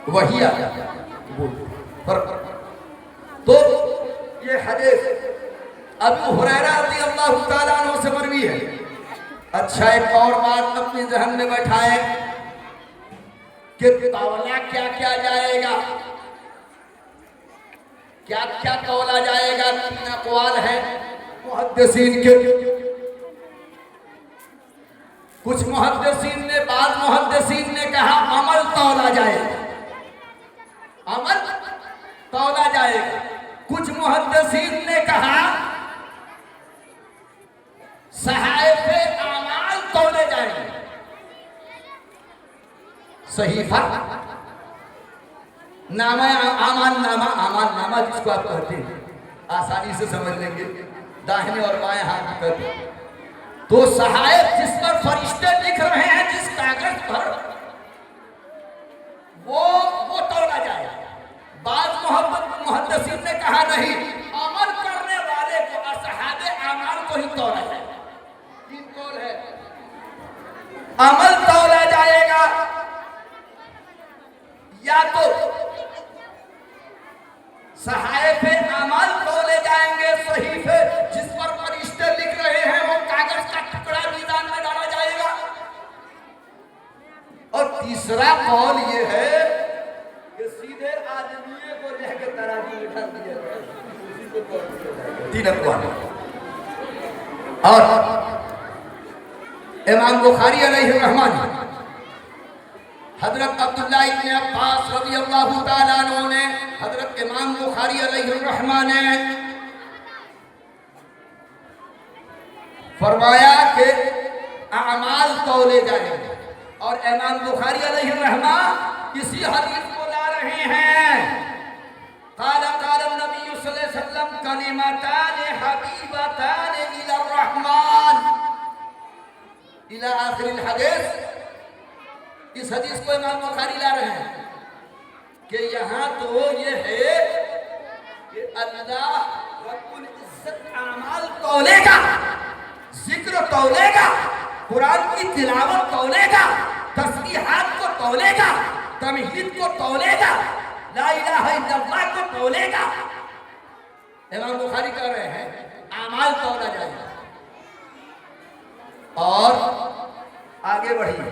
वही आता बोल। तो ये हदीस अबू हुरैरा रज़ियल्लाहु ताला अन्हु से मरवी है। अच्छा, एक और बात अपने ज़हन में बैठाए कि तौला क्या क्या जाएगा, क्या क्या तौला जाएगा। 3 अक़वाल है मुहद्दिसीन के। कुछ मुहद्दिसीन ने, बाद मुहद्दिसीन ने कहा अमल तौला जाएगा, अमल तौला जाएगा। कुछ मुहद्दिसीन ने कहा सहाइफे आमाल तौले जाएंगे, सहीफा नामा, आमान नामा जिसको आप कहते हैं, आसानी से समझ लेंगे, दाहिने और बाएं हाथ पर। तो सहायक जिस पर फरिश्ते लिख रहे हैं, जिस कागज पर, वो तौला जाएगा। बाद मुहद्दिसीन ने कहा नहीं, अमल करने वाले को, असहाबे आमाल को ही तौला जाएगा। 3 कौल है, अमल तौला जाएगा या तो सहाइफे आमाल तौले जाएंगे, सहीफे जिस पर फरिश्ते लिख रहे हैं वो कागज का टुकड़ा मीज़ान में डाला जाएगा। और तीसरा कौल ये है कि सीधे आदमी को लेकर तराजू में डाल दिया जाएगा। 3 अक़वाल। और इमाम बुखारी अलैहिर्रहमान, हजरत अब्दुल्लाह इब्न अब्बास रज़ियल्लाहु ताला अन्हु ने, हजरत इमाम बुखारी अलैहिर्रहमान ने फरमाया कि अमाल तौले जाएंगे। और इमाम बुखारी अलैहि रहमा इसी हदीस को ला रहे हैं। क़ाल नबी सल्लल्लाहु अलैहि वसल्लम कलिमतान हबीबतान इला रहमान इला आखिर हदीस। इस हदीस को इमाम बुखारी ला रहे हैं कि यहाँ तो ये है कि अल्लाह रब्बुल इज्जत अमाल तौलेगा, जिक्र तौलेगा, कुरान की तिलावत तौलेगा, तस्बीहात को तौलेगा, तमहीद को तौलेगा, ला इलाहा इल्लल्लाह को तौलेगा। इमाम बुखारी कह रहे हैं अमाल तौला जाएगा। और आगे बढ़िए,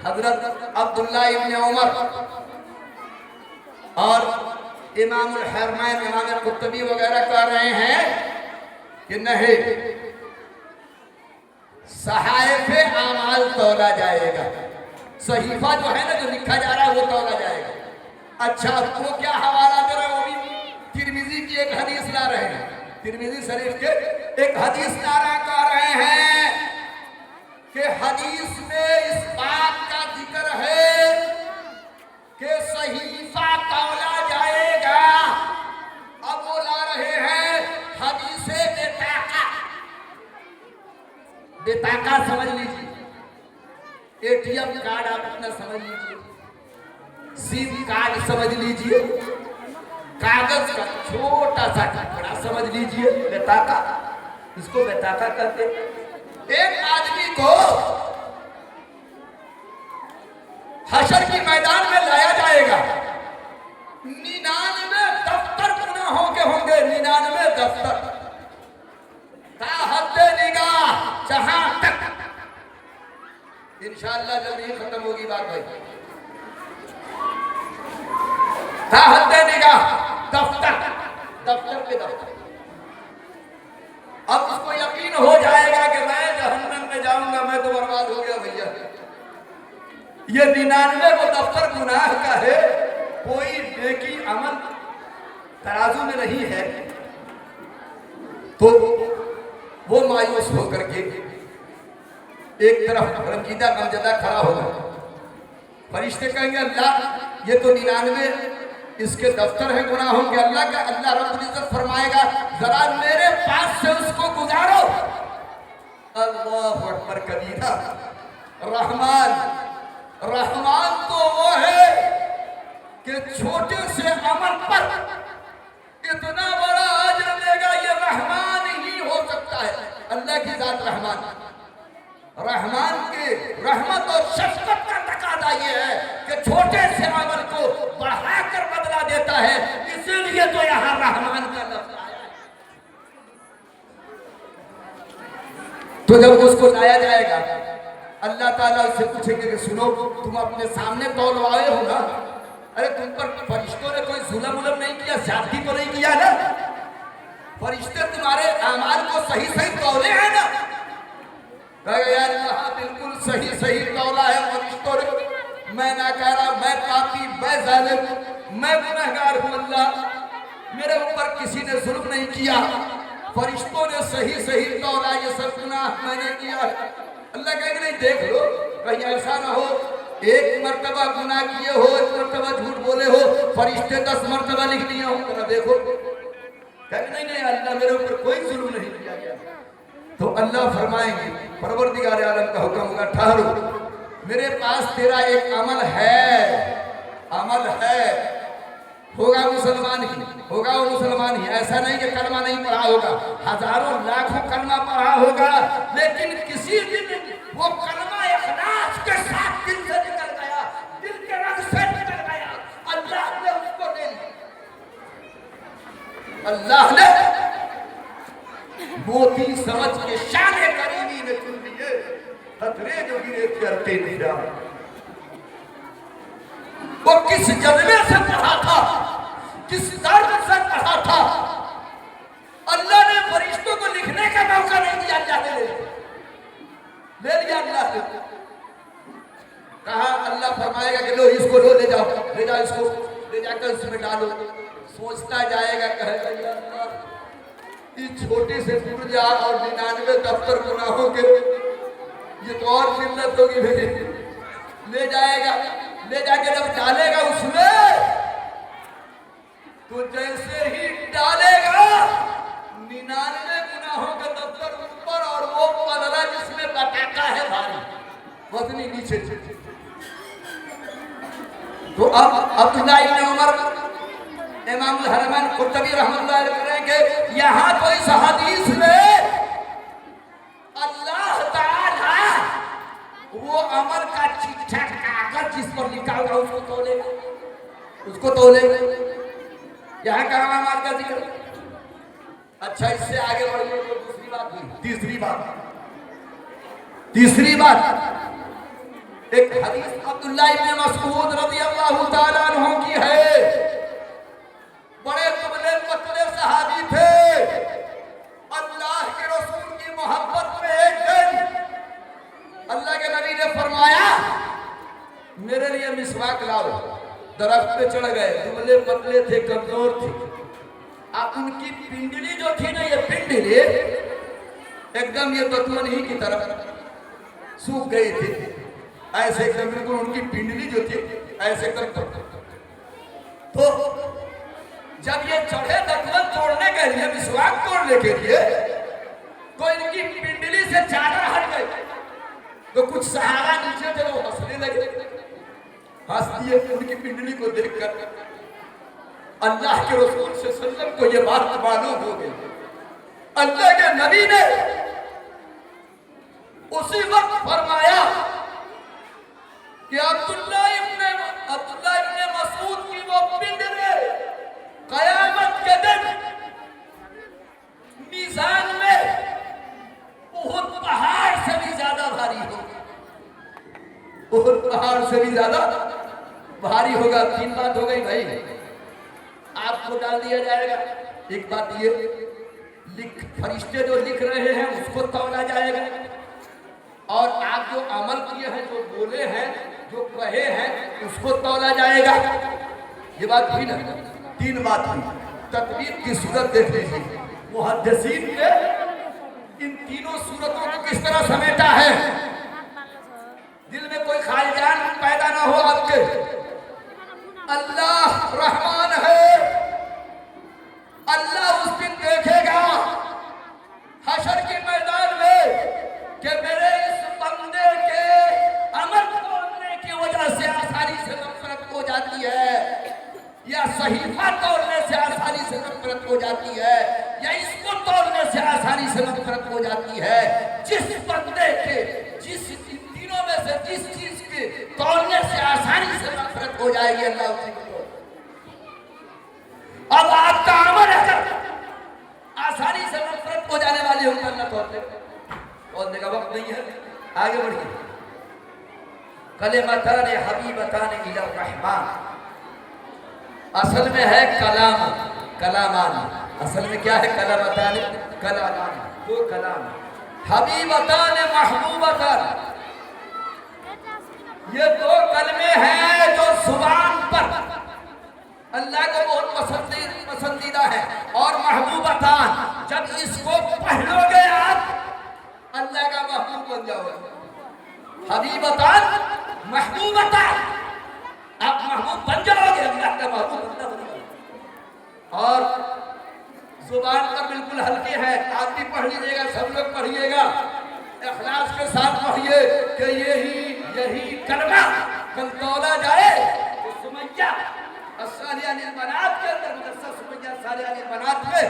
हजरत अब्दुल्लाह इब्न उमर और इमामुल हरमैन इमाम कुर्तुबी वगैरह कह रहे हैं कि नहीं, सहाइफे अमाल तौला जाएगा। सहीफा जो है ना, जो लिखा जा रहा है वो तौला जाएगा। अच्छा, वो क्या हवाला दे रहे हैं? वो भी तिरमिजी की एक हदीस ला रहे हैं, तिरमिजी शरीफ के एक हदीस ला रहे, कह रहे हैं कि हदीस में इस बात का जिक्र है कि सहीफा तौला जाएगा। अब वो ला रहे हैं हदीसे बेताका। बेताका समझ लीजिए, एटीएम कार्ड आप अपना समझ लीजिए, सिम कार्ड समझ लीजिए, कागज का छोटा सा टुकड़ा समझ लीजिए, बेताका। इसको बेताका कहते हैं। एक आदमी को हशर के मैदान में लाया जाएगा, 99 दफ्तर गुनाहों के होंगे, 99 दफ्तर ताहत निगाह, जहां तक इंशाअल्लाह जब ये खत्म होगी बात भाई, ताहत निगाह दफ्तर, दफ्तर पे दफ्तर। अब उसको यकीन हो जाएगा कि मैं जहन्नम में जाऊंगा, मैं तो बर्बाद हो गया भैया। ये 99 वो दफ्तर गुनाह का है, कोई नेकी अमल तराजू में नहीं है। तो वो मायूस होकर के एक तरफ रंजीदा गमजदा खड़ा होगा। फरिश्ते कहेंगे अल्लाह ये तो 99 इसके दफ्तर है गुनाहों के, अल्लाह का, अल्लाह रब्बुल इज्जत फरमाएगा जरा मेरे पास से उसको गुजारो। अल्लाहु अकबर कबीरा। रहमान, रहमान तो वो है कि छोटे से अमल पर इतना बड़ा अजर देगा, ये रहमान ही हो सकता है। अल्लाह की जात रहमान, रहमान की रहमत और शफकत का तकादा ये है कि छोटे से अमल को बढ़ाकर बदला देता है, इसीलिए तो यहाँ रहमान का लफ्ज आया है। तो जब उसको लाया जाएगा, अल्लाह ताला उससे पूछेंगे कि सुनो, तुम अपने सामने तौलवाए हो ना? अरे तुम पर फरिश्तों ने कोई जुल्म उलम नहीं किया, ज्यादती तो नहीं किया ना? फरिश्ते तुम्हारे अमाल को सही सही तौले हैं ना? यार बिल्कुल सही सही तौला है फरिश्तों ने। मैं ना कह रहा, मैं पापी, मैं जालिम, मैं गुनहगार हूँ। अल्लाह मेरे ऊपर किसी ने जुल्म नहीं किया, फरिश्तों ने सही सही तौला, ये सब गुनाह मैंने किया। अल्लाह कहेंगे नहीं, देख लो कहीं ऐसा ना हो एक मर्तबा गुनाह किए हो, एक मर्तबा झूठ बोले हो, फरिश्ते 10 मर्तबा लिख दिया हो, तो देखो। कहेंगे नहीं नहीं अल्लाह मेरे ऊपर कोई जुल्म नहीं किया गया। तो अल्लाह फरमाएंगे, परवरदिगार आलम का हुक्म होगा, ठहरो, मेरे पास तेरा एक अमल है, अमल है, होगा मुसलमान ही, होगा वो मुसलमान ही। ऐसा नहीं कि कलमा नहीं पढ़ा होगा, हजारों लाखों कलमा पढ़ा होगा, लेकिन किसी दिन वो कलमा इखलास के साथ दिल से निकल गया, दिल के रग से निकल गया, अल्लाह ने उसको दे लिया। अल्लाह ने मोती समझ के शाने करीमी ने चुन लिए, खतरे जो गिरे करते नहीं रहा। वो किस जज्बे से पढ़ा था, किस दर्द से पढ़ा था, अल्लाह ने फरिश्तों को लिखने का मौका नहीं दिया, अल्लाह ने ले लिया। अल्लाह ने कहा, अल्लाह फरमाएगा कि लो इसको लो, ले जाओ, ले जाओ इसको, ले जाकर इसमें डालो। सोचता जाएगा, कहेगा या अल्लाह इस छोटे से पुर्जा और 99 दफ्तर गुनाहों के, ये तो और जिल्लत होगी मेरी। ले जाएगा, ले जाके जब डालेगा उसमें, तो जैसे ही डालेगा 99 गुनाहों के दफ्तर ऊपर और वो पलड़ा जिसमें पटाखा है भारी, वजनी नीचे। तो अब अब्दुल्लाह इब्न उमर, इमाम हरमैन कुर्तबी रहमतुल्लाह अलैह करेंगे, यहाँ तो इस हदीस में अल्लाह ताला वो अमल का चिट्ठा कागज जिस पर लिखा होगा उसको तोलेगा, उसको तोलेगा। यहाँ कहाँ अमल का जिक्र। अच्छा, इससे आगे बढ़िए तो दूसरी बात हुई। तीसरी बात एक हदीस अब्दुल्लाह इब्न मसऊद रज़ियल्लाहु ताला अन्हु की है। बड़े दुबले पतले सहाबी थे। अल्लाह के रसूल की मोहब्बत में एक दिन अल्लाह के नबी ने फरमाया, मेरे लिए मिसवाक लाओ। दरख्त पे चढ़ गए, दुबले पतले थे, कमजोर थे। अब उनकी पिंडली जो थी ना, ये पिंडली एकदम ये दतमन ही की तरफ सूख गई थी, ऐसे एकदम बिल्कुल उनकी पिंडली जो थी ऐसे एकदम। तो जब ये चढ़े दतमन तोड़ने के लिए, मिसवाक तोड़ने के लिए, तो इनकी पिंडली से चादर हट गई। तो कुछ सहारा नीचे थे, वो हंसने लगे। हंस दिए उनकी पिंडली को देखकर। अल्लाह के रसूल सल्लल्लाहु अलैहि वसल्लम को ये बात मालूम हो गई। अल्लाह के नबी ने उसी वक्त फरमाया कि अब्दुल्लाह इब्न मसऊद की वो पिंडली क़यामत के दिन मीज़ान में उहुद पहाड़ से भी ज्यादा भारी होगा। उहुद पहाड़ से भी ज्यादा भारी होगा। 3 बात हो गई भाई। आपको डाल दिया जाएगा। एक बात ये, फरिश्ते जो लिख रहे हैं उसको तौला जाएगा, और आप जो अमल किए हैं, जो बोले हैं, जो कहे हैं, उसको तौला जाएगा। ये बात हुई ना। 3 बात हुई। तकबीर की सूरत देख लीजिए, मुहद्दिसीन ने इन तीनों सूरतों को किस तरह समेटा है। दिल में कोई खालिजान पैदा ना हो आपके। अल्लाह रहमान है। अल्लाह उस दिन देखेगा हशर के मैदान में कि मेरे इस बंदे के अमल तोड़ने की वजह से आसानी से नफरत हो जाती है, या सहीफा तोड़ने से आसानी से नफरत हो जाती है, या इसको तोड़ने से आसानी से नफरत हो जाती है। जिस बंदे के, जिस तीनों में से जिस चीज के तोड़ने से आसानी से नफरत हो जाएगी, अल्लाह उसी को। अब आपका अमल अगर आसानी से नफरत हो जाने वाली हो, अल्लाह तोड़ने का वक्त नहीं है। आगे बढ़िए। कलिमतान हबीबतान इला रहमान, असल में है कलाम, कलामान। असल में क्या है? कलामतान, कलामान, 2 कलाम। हबीबतान महबूबतान, ये 2 कलमे हैं जो जुबान पर अल्लाह को बहुत पसंदीदा है। और महबूबतान, जब इसको पढ़ोगे आप अल्लाह का महबूब बन जाओगे। हबीबतान, महबूबतान, आप महबूब बन जाओगे, अल्लाह का महबूब बन जाओगे। और जुबान पर बिल्कुल हल्के है। आप भी पढ़ लीजिएगा, सब लोग पढ़िएगा, इखलास के साथ पढ़िए कि यही कलमा कल तौला जाए तो सुमैया अस्सालियानिल बनात के अंदर, मुदस्सर सुमैया सालियानिल बनात में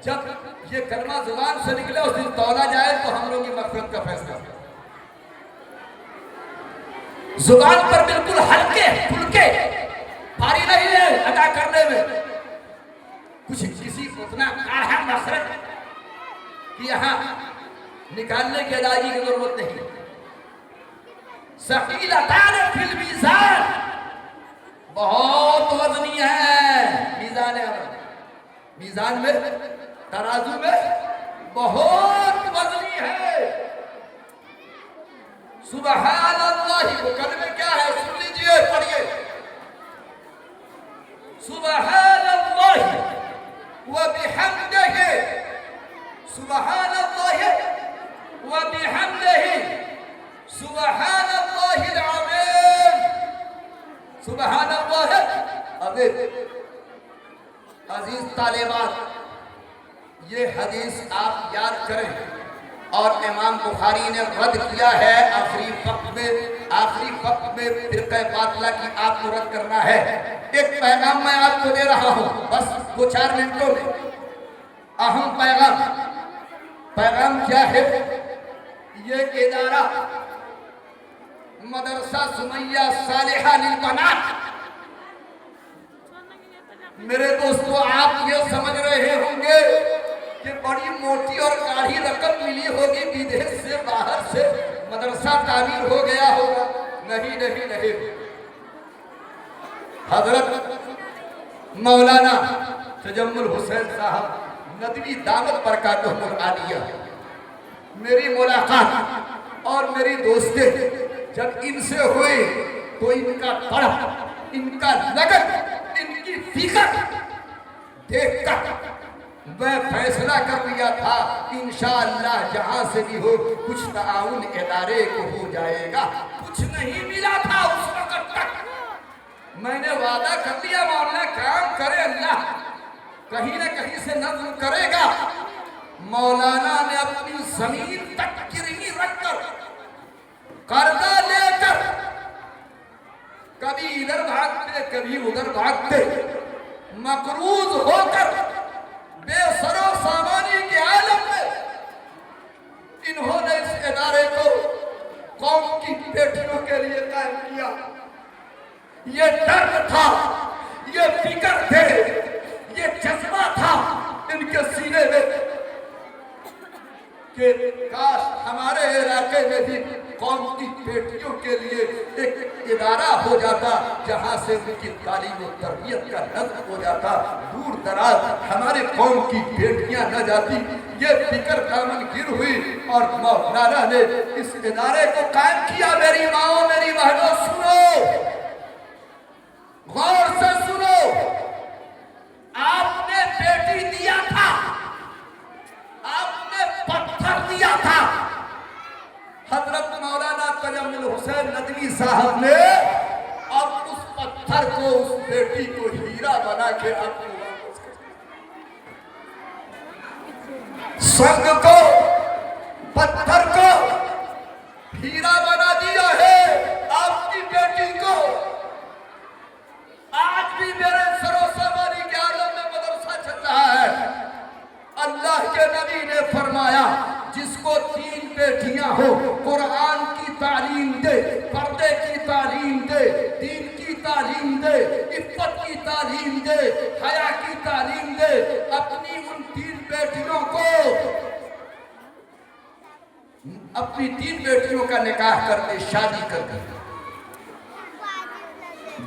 जब ये कलमा जुबान से निकले उस दिन तौला जाए तो हम लोग की मग़फ़िरत का फैसला। जुबान पर बिल्कुल हल्के फुल्के, भारी नहीं है अदा करने में। कुछ किसी उतना काढ़ा मसरत कि यहाँ निकालने की अदायगी की जरूरत नहीं। सकीलतान फिल मीज़ान, बहुत वजनी है। मीज़ान में, तराजू में बहुत वजनी है। सुबहान अल्लाह, वो कलमे क्या है? सुन लीजिए, पढ़िए। सुबहान अल्लाह وبحمده سبحان الله وبحمده سبحان الله العظيم سبحان الله عظيم. عزیز طالبات، یہ حدیث آپ یاد کریں. اور امام بخاری نے رد کیا ہے آخری وقت میں فرقہ باطلہ کی آپ کو رد کرنا ہے. ایک پیغام میں آپ کو دے رہا ہوں بس 2-4 منٹوں میں. اہم پیغام کیا ہے؟ یہ ادارہ مدرسہ سمیہ صالحہ للبنات. میرے دوستو، آپ یہ سمجھ رہے ہوں گے کہ بڑی موٹی اور گاڑی رقم ملی ہوگی بدیش سے، باہر سے مدرسہ تعمیر ہو گیا ہوگا. نہیں. حضرت مولانا تجمل حسین صاحب ندوی دعوت برکاتہم العالیہ، میری ملاقات اور میری دوستیں جب ان سے ہوئی تو ان کا تڑپ، ان کا لگن، ان کی فکر دیکھ کر میں فیصلہ کر لیا تھا انشاءاللہ جہاں سے بھی ہو کچھ تعاون ادارے کو ہو جائے گا. کچھ نہیں ملا تھا اس وقت تک. میں نے وعدہ کر لیا مولانا کام کرے اللہ کہیں نہ کہیں سے نظم کرے گا. مولانا نے اپنی زمین تک گروی رکھ کر قرضہ لے کر کبھی ادھر بھاگتے کبھی ادھر بھاگتے مقروض ہو کر بے سر و سامانی کے عالم میں انہوں نے اس ادارے کو قوم کی بیٹیوں کے لیے قائم کیا. یہ درد تھا، یہ فکر تھے، یہ جذبہ تھا ان کے سینے میں کہ کاش ہمارے علاقے میں بھی قوم کی بیٹیوں کے لیے ایک ادارہ ہو جاتا جہاں سے ان کی تعلیم و تربیت کا نظم ہو جاتا. دور دراز ہمارے قوم کی بیٹیاں نہ جاتی. یہ فکر دامن گیر ہوئی اور مولانا نے اس ادارے کو قائم کیا. میری ماؤں، میری بہنوں، سنو، غور سے سنو. آپ نے بیٹی دیا تھا، آپ نے پتھر دیا تھا. حضرت مولانا تجمل حسین ندوی صاحب نے اب اس پتھر کو، اس بیٹی کو ہیرا بنا کے آپ کو واپس کر دیا. سنگ کو، پتھر کو ہیرا بنا دیا ہے آپ کی بیٹی کو. آج بھی میرے سر و سامانی کے عالم میں مدرسہ چل رہا ہے. اللہ کے نبی نے فرمایا جس کو 3 بیٹیاں ہو قرآن کی تعلیم دے، پردے کی تعلیم دے، دین کی تعلیم دے، عفت کی تعلیم دے، حیا کی تعلیم دے. اپنی ان 3 بیٹیوں کو، اپنی 3 بیٹیوں کا نکاح کر دے، شادی کر دے.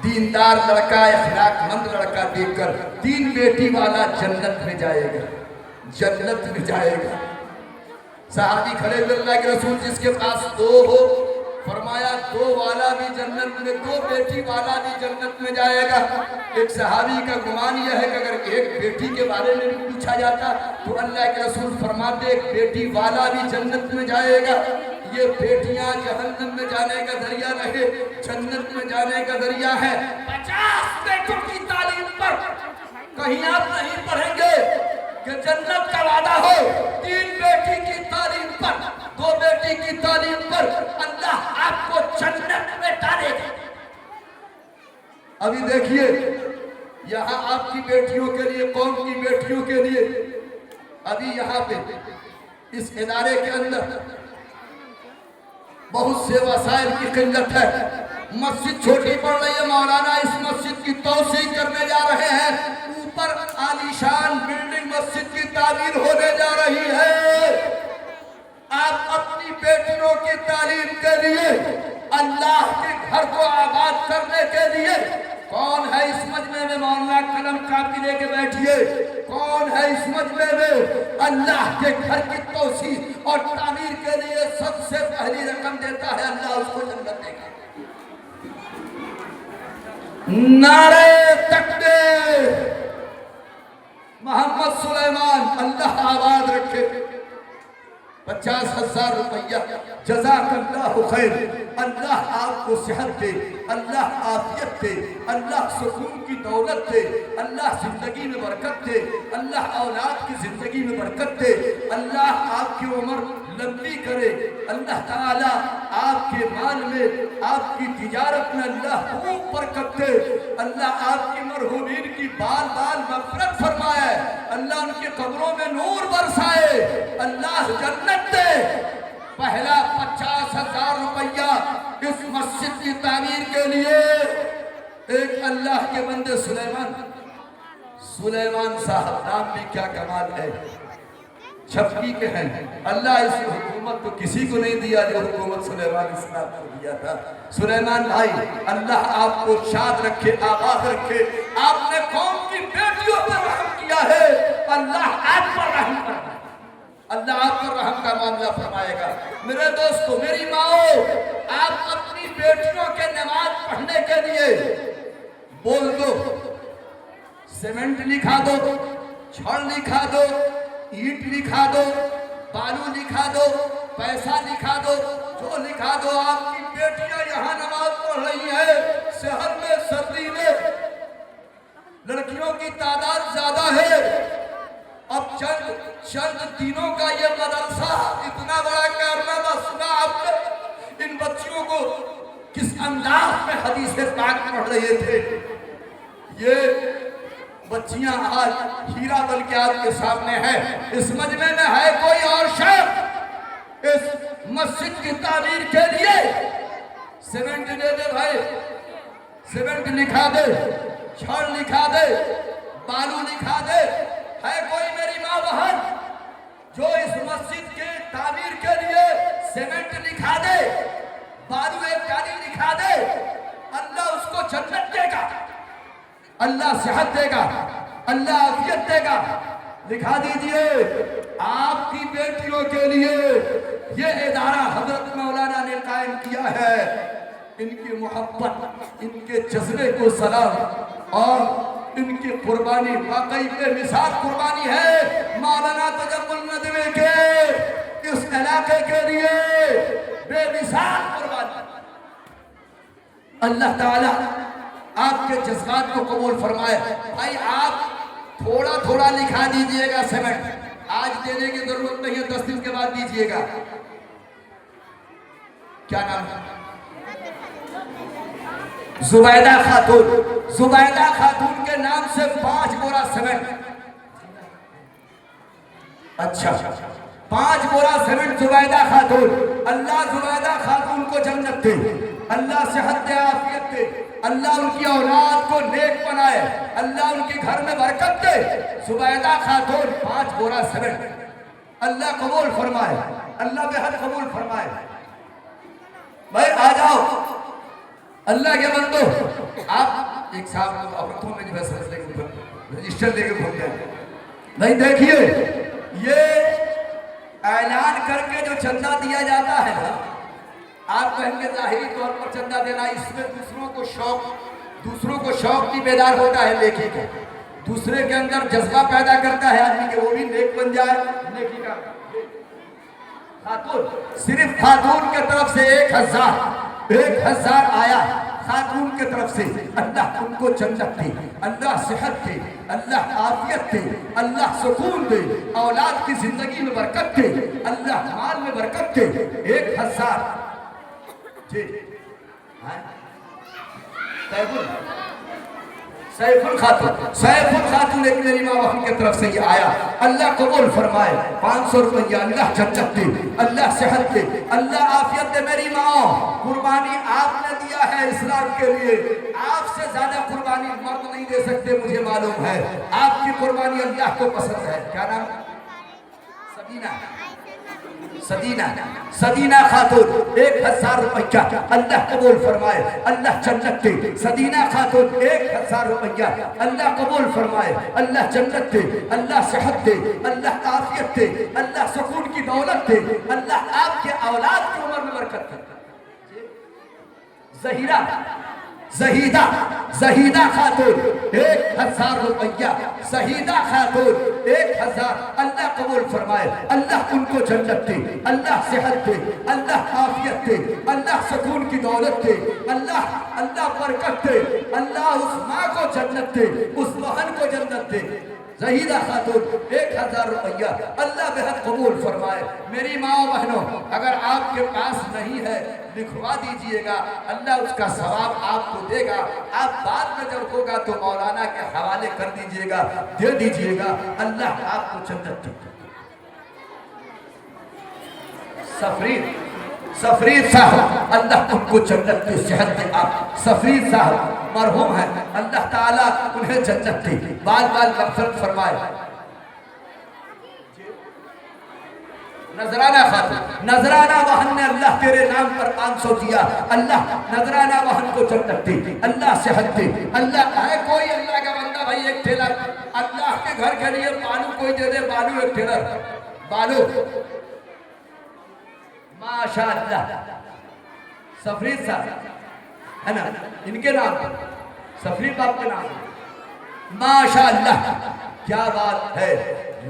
دیندار لڑکا، اخلاق مند لڑکا دیکھ کر 3 بیٹی والا جنت میں جائے گا، جنت میں جائے گا. صحابی کھڑے ہوئے، اللہ کے رسول جس کے پاس 2 ہو، فرمایا 2 والا بھی جنت میں، 2 بیٹی والا بھی جنت میں جائے گا. ایک صحابی کا گمان یہ ہے کہ اگر ایک بیٹی کے بارے میں بھی پوچھا جاتا تو اللہ کے رسول فرماتے ایک بیٹی والا بھی جنت میں جائے گا. یہ بیٹیاں جہنم میں جانے کا ذریعہ نہیں، جنت میں جانے کا ذریعہ ہے. 50 بیٹوں کی تعلیم پر کہیں آپ نہیں پڑھیں گے کہ جنت کا وعدہ ہو. 3 بیٹی کی تعلیم پر، 2 بیٹی کی تعلیم پر اللہ آپ کو جنت میں ڈالے گا. ابھی دیکھیے یہاں آپ کی بیٹیوں کے لیے، قوم کی بیٹیوں کے لیے ابھی یہاں پہ اس ادارے کے اندر بہت سے وسائل کی قلت ہے. مسجد چھوٹی پڑ رہی ہے. مولانا اس مسجد کی توسیع کرنے جا رہے ہیں. اوپر عالیشان بلڈنگ مسجد کی تعمیر ہونے جا رہی ہے. آپ اپنی بیٹیوں کی تعلیم کے لیے، اللہ کے گھر کو آباد کرنے کے لیے، کون ہے اس مجمع میں مولانا قلم کاپی لے کے بیٹھیے، کون ہے اس مجمع میں اللہ کے گھر کی توسیع اور تعمیر کے لیے سب سے پہلی رقم دیتا ہے، اللہ اس کو جنت دے گا. نعرہ تکبیر، محمد 50,000 रुपया। जज़ाकल्लाहु खैर। अल्लाह आपको सेहत दे, अल्लाह आफियत दे, अल्लाह सुकून की दौलत दे, अल्लाह जिंदगी में बरकत दे, अल्लाह औलाद की जिंदगी में बरकत दे, अल्लाह आपकी उम्र लंबी करे, अल्लाह ताला आपके माल में, आपकी तिजारत में अल्लाह खूब बरकत दे, अल्लाह आपकी मरहूमीन की बाल बाल मग़फ़िरत फरमाए, अल्लाह उनके कब्रों में नूर बरसाए, अल्लाह जन्नत दे। पहला 50,000 रुपया इस मस्जिद की तामीर के लिए एक अल्लाह के बंदे सुलेमान साहब, नाम भी क्या कमाल है, छपकी के हैं। अल्लाह इस हुकूमत को किसी को नहीं दिया जो हुकूमत सुलेमान इस्लाम को दिया था। सुलेमान भाई, अल्लाह आपको शाद रखे, आबाद रखे। आपने कौम की बेटियों पर रहम किया है, अल्लाह आप पर रहम करना, अल्लाह आप पर रहम का मामला फरमाएगा। मेरे दोस्तों, मेरी माओ, आप अपनी बेटियों के नमाज पढ़ने के लिए बोल दो, सीमेंट लिखा दो, छड़ लिखा दो, ईंट लिखा दो, बालू लिखा दो, पैसा लिखा दो, जो लिखा दो। आपकी बेटियां यहाँ नमाज पढ़ रही है। शहर में सर्दी में लड़कियों की तादाद ज्यादा है। अब चंद दिनों का ये मदरसा इतना बड़ा कारनामा सुना आपने। इन बच्चियों को किस अंदाज में हदीस पाक पढ़ रहे थे। ये बच्चियां आज हीरा बन के आपके सामने है। इस मजमे में है कोई और शख्स इस मस्जिद की तामीर के लिए सीमेंट दे दे भाई, सीमेंट लिखा दे, छड़ लिखा दे, बालू लिखा दे। है कोई मेरी माँ बहन जो इस मस्जिद के तामीर के लिए सीमेंट लिखा दे, बालू एक गाड़ी लिखा दे, अल्लाह उसको जन्नत देगा, अल्लाह सेहत देगा, अल्लाह आफियत देगा। लिखा दीजिए, आपकी बेटियों के लिए ये इदारा हजरत मौलाना ने कायम किया है। इनकी मोहब्बत, इनके जज्बे को सलाम और इनकी कुर्बानी वाकई बेमिसाल कुर्बानी है। मौलाना तजम्मुल नदवी के इस इलाके के लिए बेमिसाल कुर्बानी। अल्लाह ताला आपके जज्बात को कबूल फरमाए। भाई आप थोड़ा थोड़ा लिखा दीजिएगा सीमेंट, आज देने की जरूरत नहीं है, 10 दिन के बाद दीजिएगा। क्या नाम है? जुबैदा खातून। जुबैदा खातून के नाम से 5 बोरा सीमेंट। अच्छा, 5 बोरा सीमेंट जुबैदा खातून। अल्लाह जुबैदा खातून को जन्नत दे, अल्लाह सेहत दे, आफियत दे, अल्लाह उनकी औलाद को नेक बनाए, अल्लाह उनके घर में बरकत दे। जुबैदा खातून 5 बोरा सीमेंट। अल्लाह कबूल फरमाए, अल्लाह बेहद कबूल फरमाए। भाई आ जाओ अल्लाह के बंदो। आप एक साहब औरतों में जो है रजिस्टर लेके भूल गए। नहीं देखिए, ये ऐलान करके जो चंदा दिया जाता है ना, आप कहेंगे जाहिरी तौर पर चंदा देना, इसमें दूसरों को शौक की बेदार होता है नेकी का, दूसरे के अंदर जज्बा पैदा करता है आदमी के, वो भी नेक बन जाए। नेकी का खातून, सिर्फ खातून के तरफ से 1,000 आया खातून के तरफ से। अल्लाह उनको जन्नत दे, अल्लाह सेहत दे, अल्लाह आफियत दे, अल्लाह सुकून दे, औलाद की जिंदगी में बरकत दे, अल्लाह माल में बरकत दे। 1,000 जी। सैफुल खातून एक मेरी माँ बहन की तरफ से ये आया। अल्लाह कबूल फरमाए। 500 रुपया। अल्लाह जन्नत दे, अल्लाह सेहत दे, अल्लाह आफियत दे। मेरी माँ, कुर्बानी आपने दिया है इस्लाम के लिए, आपसे ज्यादा कुर्बानी मर्द नहीं दे सकते, मुझे मालूम है। आपकी कुर्बानी अल्लाह को पसंद है। क्या नाम? सदीना खातून 1,000 रुपया। अल्लाह कबूल फरमाए, अल्लाह जन्नत दे। सदीना खातून 1,000 रुपया। अल्लाह कबूल फरमाए, अल्लाह जन्नत दे, अल्लाह सेहत दे, अल्लाह आफियत दे, अल्लाह सुकून की दौलत दे, अल्लाह आपके औलाद की उम्र में बरकत दे। زہیدہ خاتون 1000 روپیہ، زہیدہ خاتون 1000، اللہ قبول فرمائے، اللہ ان کو جنت دے، اللہ صحت دے، اللہ عافیت دے، اللہ سکون کی دولت دے، اللہ برکت دے، اللہ اس ماں کو جنت دے، اس بہن کو جنت دے۔ زہیدہ خاتون 1000 روپیہ، اللہ بہت قبول فرمائے۔ میری ماں و بہنوں، اگر آپ کے پاس نہیں ہے لکھوا دیجئے گا، اللہ اس کا ثواب آپ کو دے گا۔ آپ بعد میں جب ہوگا تو مولانا کے حوالے کر دیجئے گا، دے دیجئے گا، اللہ آپ کو جنت دے گا۔ سفریر صاحب، اللہ ان کو جنت کی صحت دے۔ آپ سفریر صاحب مرحوم ہیں، اللہ تعالیٰ انہیں جنت دے، بال مغفرت فرمائے۔ نذرانہ خاتون، نذرانہ بہن نے اللہ تیرے نام پر 500 دیا، اللہ نذرانہ بہن کو جنت دے، اللہ صحت دے۔ اللہ ہے کوئی اللہ کا بندہ بھائی ایک ٹھیلر اللہ کے گھر کے لیے بالو کوئی دے دے، بالو ایک ٹھیلر، بالو ماشاءاللہ سفرید صاحب ہے نا، ان کے نام سفرید باپ کے نام ماشاءاللہ، کیا بات ہے،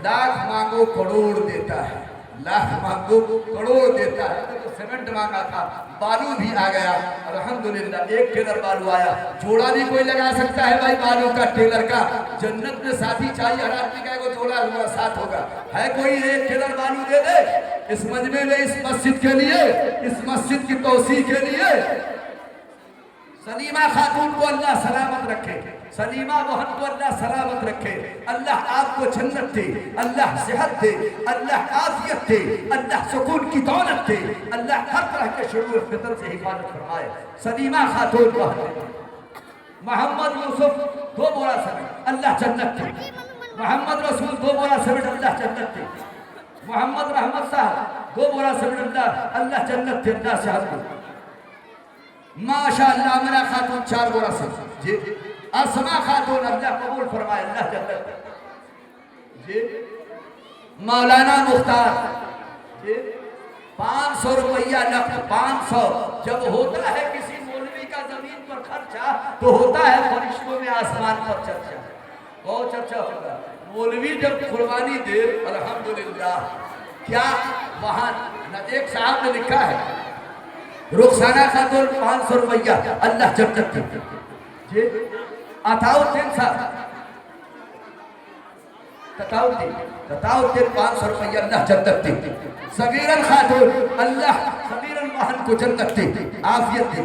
لاکھ مانگو کروڑ دیتا ہے، لاکھ مانگو کروڑ دیتا ہے۔ تو سیمنٹ مانگا تھا، بالو بھی آ گیا، الحمدللہ ایک ٹیلر بالو آیا۔ جوڑا بھی کوئی لگا سکتا ہے بھائی بالو کا، ٹیلر کا، جنت میں ساتھی چاہیے، ہر آدمی کا کو جوڑا ہوا ساتھ ہوگا، ہے کوئی ایک ٹیلر بالو دے دے اس مجمع میں، اس مسجد کے لیے، اس مسجد کی توسیع کے لیے۔ سلیمہ خاتون کو اللہ سلامت رکھے، سلیمہ بہن کو اللہ سلامت رکھے، اللہ آپ کو جنت دے، اللہ صحت دے، اللہ عافیت دے، اللہ سکون کی دولت دے، اللہ ہر طرح کے شرور فتن سے حفاظت فرمائے۔ سلیمہ خاتون بہن، محمد یوسف 2 بوڑا سمیٹ، اللہ جنت دے، محمد رسول 2 بوڑا سمیٹ، اللہ جنت دے، محمد رحمت صاحب 2 بوڑا سمیٹ، اللہ جنت دے، اللہ صحت دے۔ ماشاءاللہ امرہ خاتون 4 بوڑا سمیٹ، جی اسما خاتون اللہ قبول فرمائے، اللہ جنت دے، جی مولانا مختار، جی 500 روپیہ نقد، 500 جب ہوتا ہے کسی مولوی کا زمین پر خرچہ تو ہوتا ہے فرشتوں میں آسمان پر چرچا، بہت چرچا ہوگا۔ مولوی جب قربانی دے الحمدللہ، کیا وہاں ایک صاحب نے لکھا ہے، رخسانہ خاتون 500 روپیہ، اللہ جنت دے، جی عطاؤدین صاحب، تطاؤدین 500 روپیہ، اللہ جنت دے۔ صغیرن خاتون، اللہ صغیرن بہن کو جنت دے، عافیت دے۔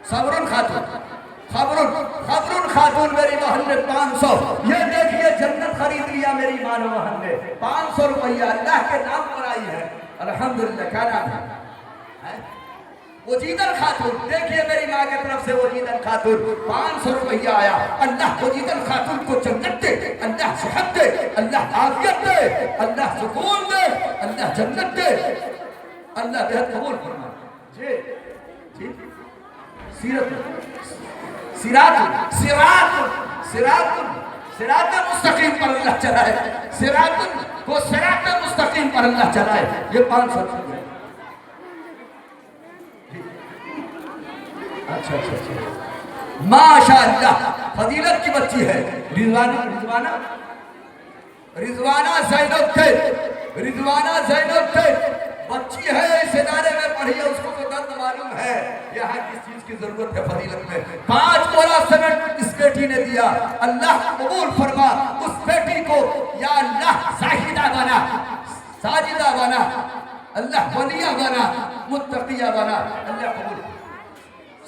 صبرن خاتون میری بہن نے 500، یہ دیکھئے جنت خرید لیا میری ماں و بہن نے، 500 روپیہ اللہ کے نام پر آئی ہے، الحمدللہ۔ کیا نام ہے؟ وجیدن خاتون، دیکھئے میری ماں کے طرف سے وجیدن خاتون 500 روپیہ آیا، اللہ وجیدن خاتون کو جنت دے، اللہ صحت دے، اللہ عافیت دے، اللہ سکون دے، اللہ جنت دے، اللہ بہت قبول فرمائے۔ جی سراط مستقیم پر اللہ چلائے، سراط مستقیم پر اللہ چلائے، یہ 500 روپیہ۔ اچھا ماشاءاللہ فضیلت کی بچی ہے، رضوانہ زینب تھے، بچی ہے، اس ادارے میں پڑھی ہے، اس کو تو درد معلوم ہے یہاں کس چیز کی ضرورت ہے فضیلت میں۔ 5 بولا سیمنٹ اس بیٹی نے دیا، اللہ قبول فرما اس بیٹی کو، یا اللہ زاہدہ بنا، ساجدہ بنا، اللہ ولیہ بنا، متقیہ بنا، اللہ قبول۔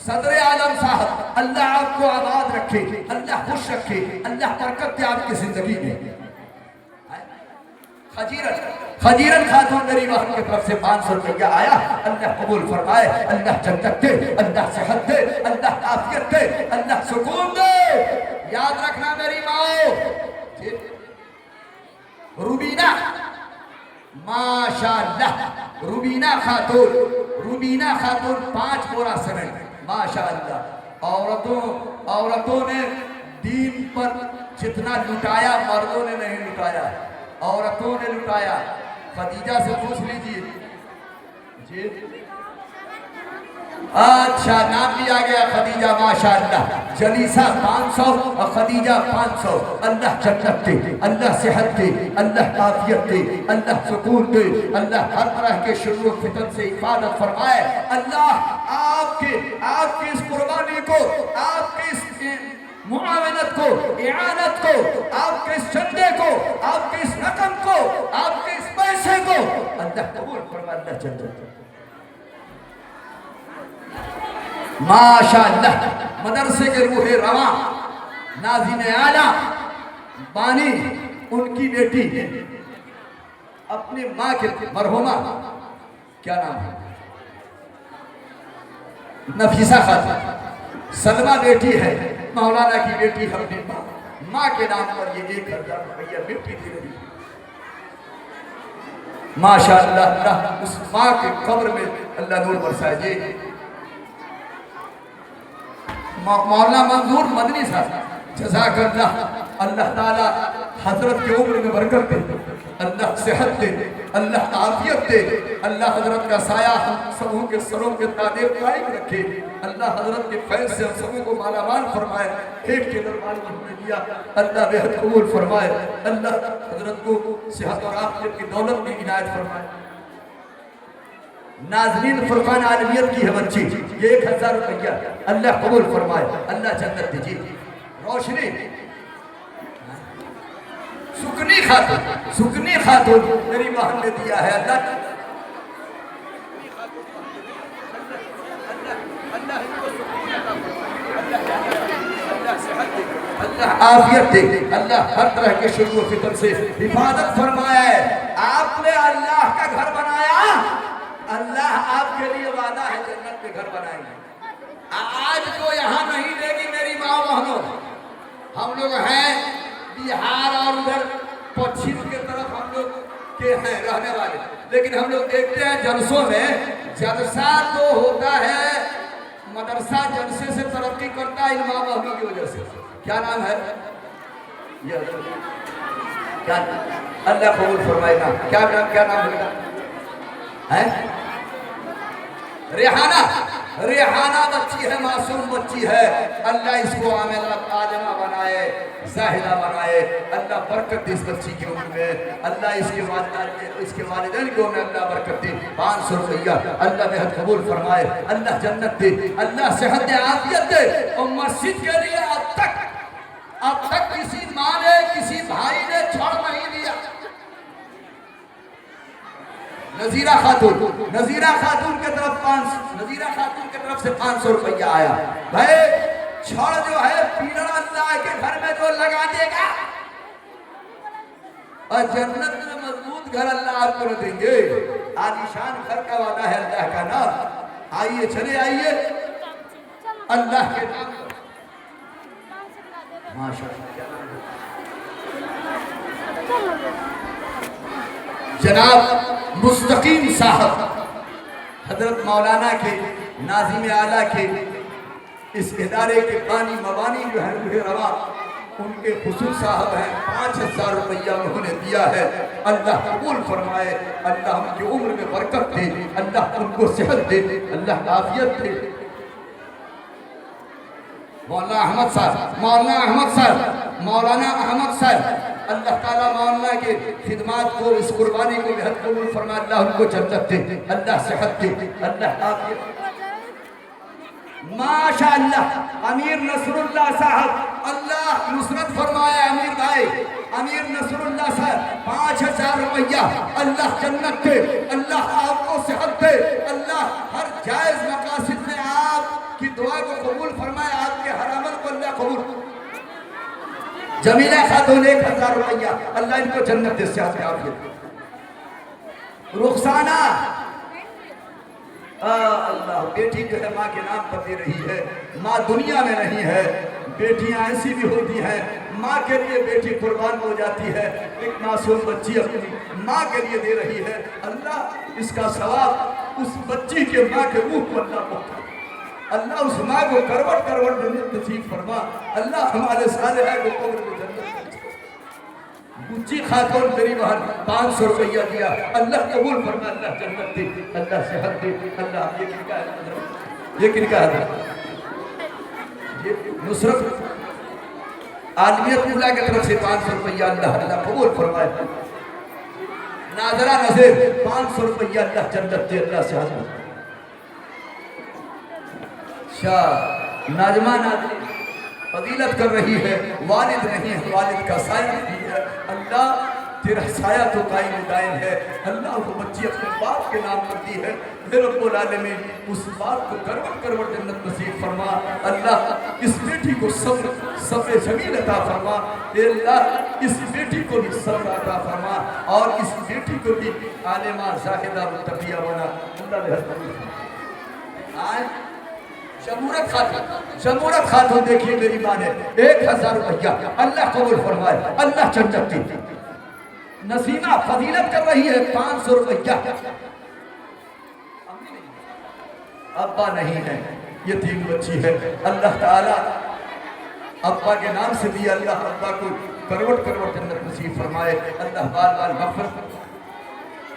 صدر عالم صاحب اللہ آپ کو آباد رکھے، اللہ خوش رکھے، اللہ برکت دے آپ کی زندگی میں۔ خجیرن خاتون میری بہن کی طرف سے 500 روپیہ آیا، اللہ قبول فرمائے، اللہ جنت دے، اللہ صحت دے، اللہ عافیت دے، اللہ سکون دے۔ یاد رکھنا میری ماں، روبینہ ماشاءاللہ، روبینہ خاتون 5 بوڑا سیمنٹ، ماشاءاللہ۔ عورتوں نے دین پر جتنا لٹایا مردوں نے نہیں لٹایا، عورتوں نے لٹایا۔ خدیجہ سے پوچھ لیجیے، جی अच्छा, नाम भी आ गया खदीजा, माशाअल्लाह। जलीसा 500 और खदीजा 500। अल्लाह जन्नत दे, अल्लाह सेहत दे, अल्लाह आफियत दे, अल्लाह सुकून दे, अल्लाह हर तरह के शुरू फितन से हिफाजत फरमाए। अल्लाह आपके इस कुर्बानी को, आपके इस मुआवनत को, इआनत को, आपके इस चंदे को, आपके इस रकम को, आपके इस पैसे को अल्लाह कबूल फरमाए, अल्लाह जन्नत। माशाअल्लाह, मदरसे के रूहे रवा नाज़िम आला बानी, उनकी बेटी अपनी माँ के मरहुमा, क्या नाम है, नफीसा खातून। सलमा बेटी है, मौलाना की बेटी है, अपनी माँ के नाम पर ये 1000 रुपया बेटी दे रही है। माशाअल्लाह, अल्लाह उस माँ के कब्र में अल्लाह नूर बरसाए जी। मौलाना मंजूर मदनी साहब, जज़ाकल्लाह, अल्लाह ताला हजरत की उम्र में बरकत दे, अल्लाह सेहत दे, अल्लाह आफियत दे, अल्लाह हजरत का साया हम सबों के सरों के ताने कायम रखे, अल्लाह हजरत के फैज़ से हम सबों को मालामाल फरमाए। एक के दरबार में दिया, अल्लाह बेहद कबूल फरमाए, अल्लाह हजरत को सेहत और आफियत की दौलत में इनायत फरमाए। नाज़रीन, फुरकान आलमियत की है बच्ची, ये 1000 रुपया अल्लाह कबूल फरमाए, अल्लाह जन्नत दीजिए। रोशनी सुकनी खातून मेरी बहन ने दिया है, अल्लाह आफियत दे, अल्लाह हर तरह के शुरू फितर से हिफाजत फरमाया है। आपने अल्लाह का घर बनाया, अल्लाह आपके लिए वादा है जन्नत में घर बनाएंगे। आज को यहाँ नहीं देगी मेरी माँ बहनों, हम लोग हैं बिहार और उधर पश्चिम के तरफ हम लोग के हैं रहने वाले, लेकिन हम लोग देखते हैं जलसों में, जलसा तो होता है, मदरसा जलसे से तरक्की करता है इन माँ बहनों की वजह से। क्या नाम है ये, क्या अल्लाह कबूल फरमाएगा, क्या नाम है? रेहाना बच्ची है, मासूम बच्ची है, अल्लाह इसको आलिमा बनाए, जाहिदा बनाए, अल्लाह बरकत दे इस बच्ची की उम्र में, अल्लाह इसके वालिदैन की उम्र में अल्लाह बरकत दे। 500 रुपया अल्लाह बेहद कबूल फरमाए, अल्लाह जन्नत दे, अल्लाह सेहत दे, आफियत दे। और मस्जिद के लिए अब तक किसी माँ ने, किसी भाई ने छोड़ नहीं दिया। नजीरा खातून के तरफ से 500 रुपया आया। भाई छड़ जो है पीड़ा अल्लाह के घर में जो लगा देगा, और जन्नत में मजबूत घर अल्लाह आपको न देंगे। आलीशान घर का वादा है अल्लाह का ना। आइए, चले आइए अल्लाह के नाम पर। माशाअल्लाह, जनाब मुस्तकीम साहब, हजरत मौलाना के नाज़िम आला के इस इदारे के बानी मबानी जो है रूहे रवा, उनके खुसूस साहब हैं, 5000 रुपया उन्होंने दिया है। अल्लाह कबूल फरमाए, अल्लाह उनकी उम्र में बरकत दे, अल्लाह उनको सेहत दे, अल्लाह आफियत दे। मौलाना अहमद साहब, अल्लाह ताला मौलाना के खिदमात को, इस कुर्बानी को बेहद कबूल फरमाए, अल्लाह उनको जन्नत दे, अल्लाह सेहत दे, अल्लाह आफियत। माशाअल्लाह, अमीर नसरुल्लाह साहब, अल्लाह नुसरत फरमाए। अमीर भाई, अमीर नसरुल्लाह साहब, 5000 रुपया अल्लाह जन्नत दे, अल्लाह आपको सेहत दे, अल्लाह हर जायज मकासद में आपकी दुआ को कबूल फरमाए, आपके हर अमल को अल्लाह कबूल। जमीला खातून 1000 रुपया, अल्लाह इनको जन्नत दे, सेहत आफियत। रुखसाना, अल्लाह बेटी जो है माँ के नाम पर दे रही है। माँ दुनिया में नहीं है, बेटियां ऐसी भी होती हैं, माँ के लिए बेटी कुर्बान हो जाती है। एक मासूम बच्ची अपनी माँ के लिए दे रही है, अल्लाह इसका सवाब उस बच्ची के माँ के मुंह पर अल्लाह पहुंचा, अल्लाह उस माँ को करवट करवट जन्नत नसीब फरमा, अल्लाह हमारे सालिहा को कब्र में जन्नत। गुच्ची खातून मेरी बहन 500 रुपया दिया, अल्लाह कबूल फरमा, अल्लाह जन्नत दे, अल्लाह सेहत दे, अल्लाह ये یہ کن کا ہے؟ یہ نصرت عالمیت مولا کی طرف سے 500 روپیہ اللہ قبول فرمائے. ناظرہ نظیر 500 روپیہ اللہ جنت دے اللہ سے حضرت. شاہ ناجمہ ناظرین فضیلت کر رہی ہے، والد نہیں ہے، والد کا سایہ نہیں ہے. اللہ تیرا سایہ تو قائم دائم ہے. اللہ کو بچی اپنے باپ کے نام کرتی ہے. اے رب العالمین اس باپ کو کروڑ کروڑ جنت نصیب فرما. اللہ اس بیٹی کو صبر جمیل عطا فرما. اے اللہ اس بیٹی کو بھی صبر عطا فرما اور اس بیٹی کو بھی عالمہ زاہدہ متقیہ بنا. اللہ نے آئے شمورت خاتون دیکھیے میری ماں نے 1000 روپیہ اللہ قبول فرمائے. اللہ جنت دی. نسیمہ فضیلت کر رہی ہے 500 روپیہ. ابا نہیں ہے، یتیم بچی ہے. اللہ تعالیٰ ابا کے نام سے بھی اللہ ابا کو کروڑ کروڑ جنت نصیب فرمائے. اللہ بار بار مغفرت.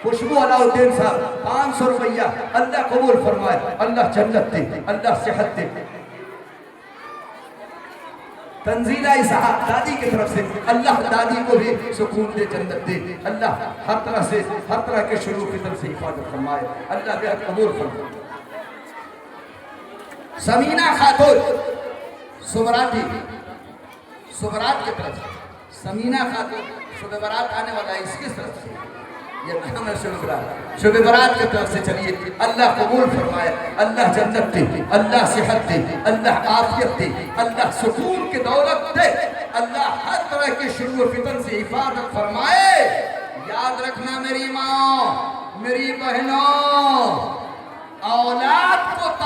خوشبو علاء الدین صاحب 500 روپیہ اللہ قبول فرمائے. اللہ جنت دے، اللہ صحت دے. تنزیلہ اسحاق دادی کی طرف سے اللہ دادی کو بھی سکون دے، جنت دے. اللہ ہر طرح سے ہر طرح کے شروع کی طرف سے حفاظت فرمائے. اللہ بے حد قبول فرمائے. سمینہ خاتون سبراتی سبرات کی طرف سے. سمینہ خاتون شب برات آنے والا ہے، اس کی طرف سے یہ نام ہے شب برات کی طرف سے. چلیے اللہ قبول فرمائے. اللہ جنت دے، اللہ صحت دے، اللہ عافیت دے، اللہ سکون کی دولت دے. اللہ ہر طرح کے شروع و فتن سے حفاظت فرمائے. یاد رکھنا میری ماں، میری بہنوں، اولاد کو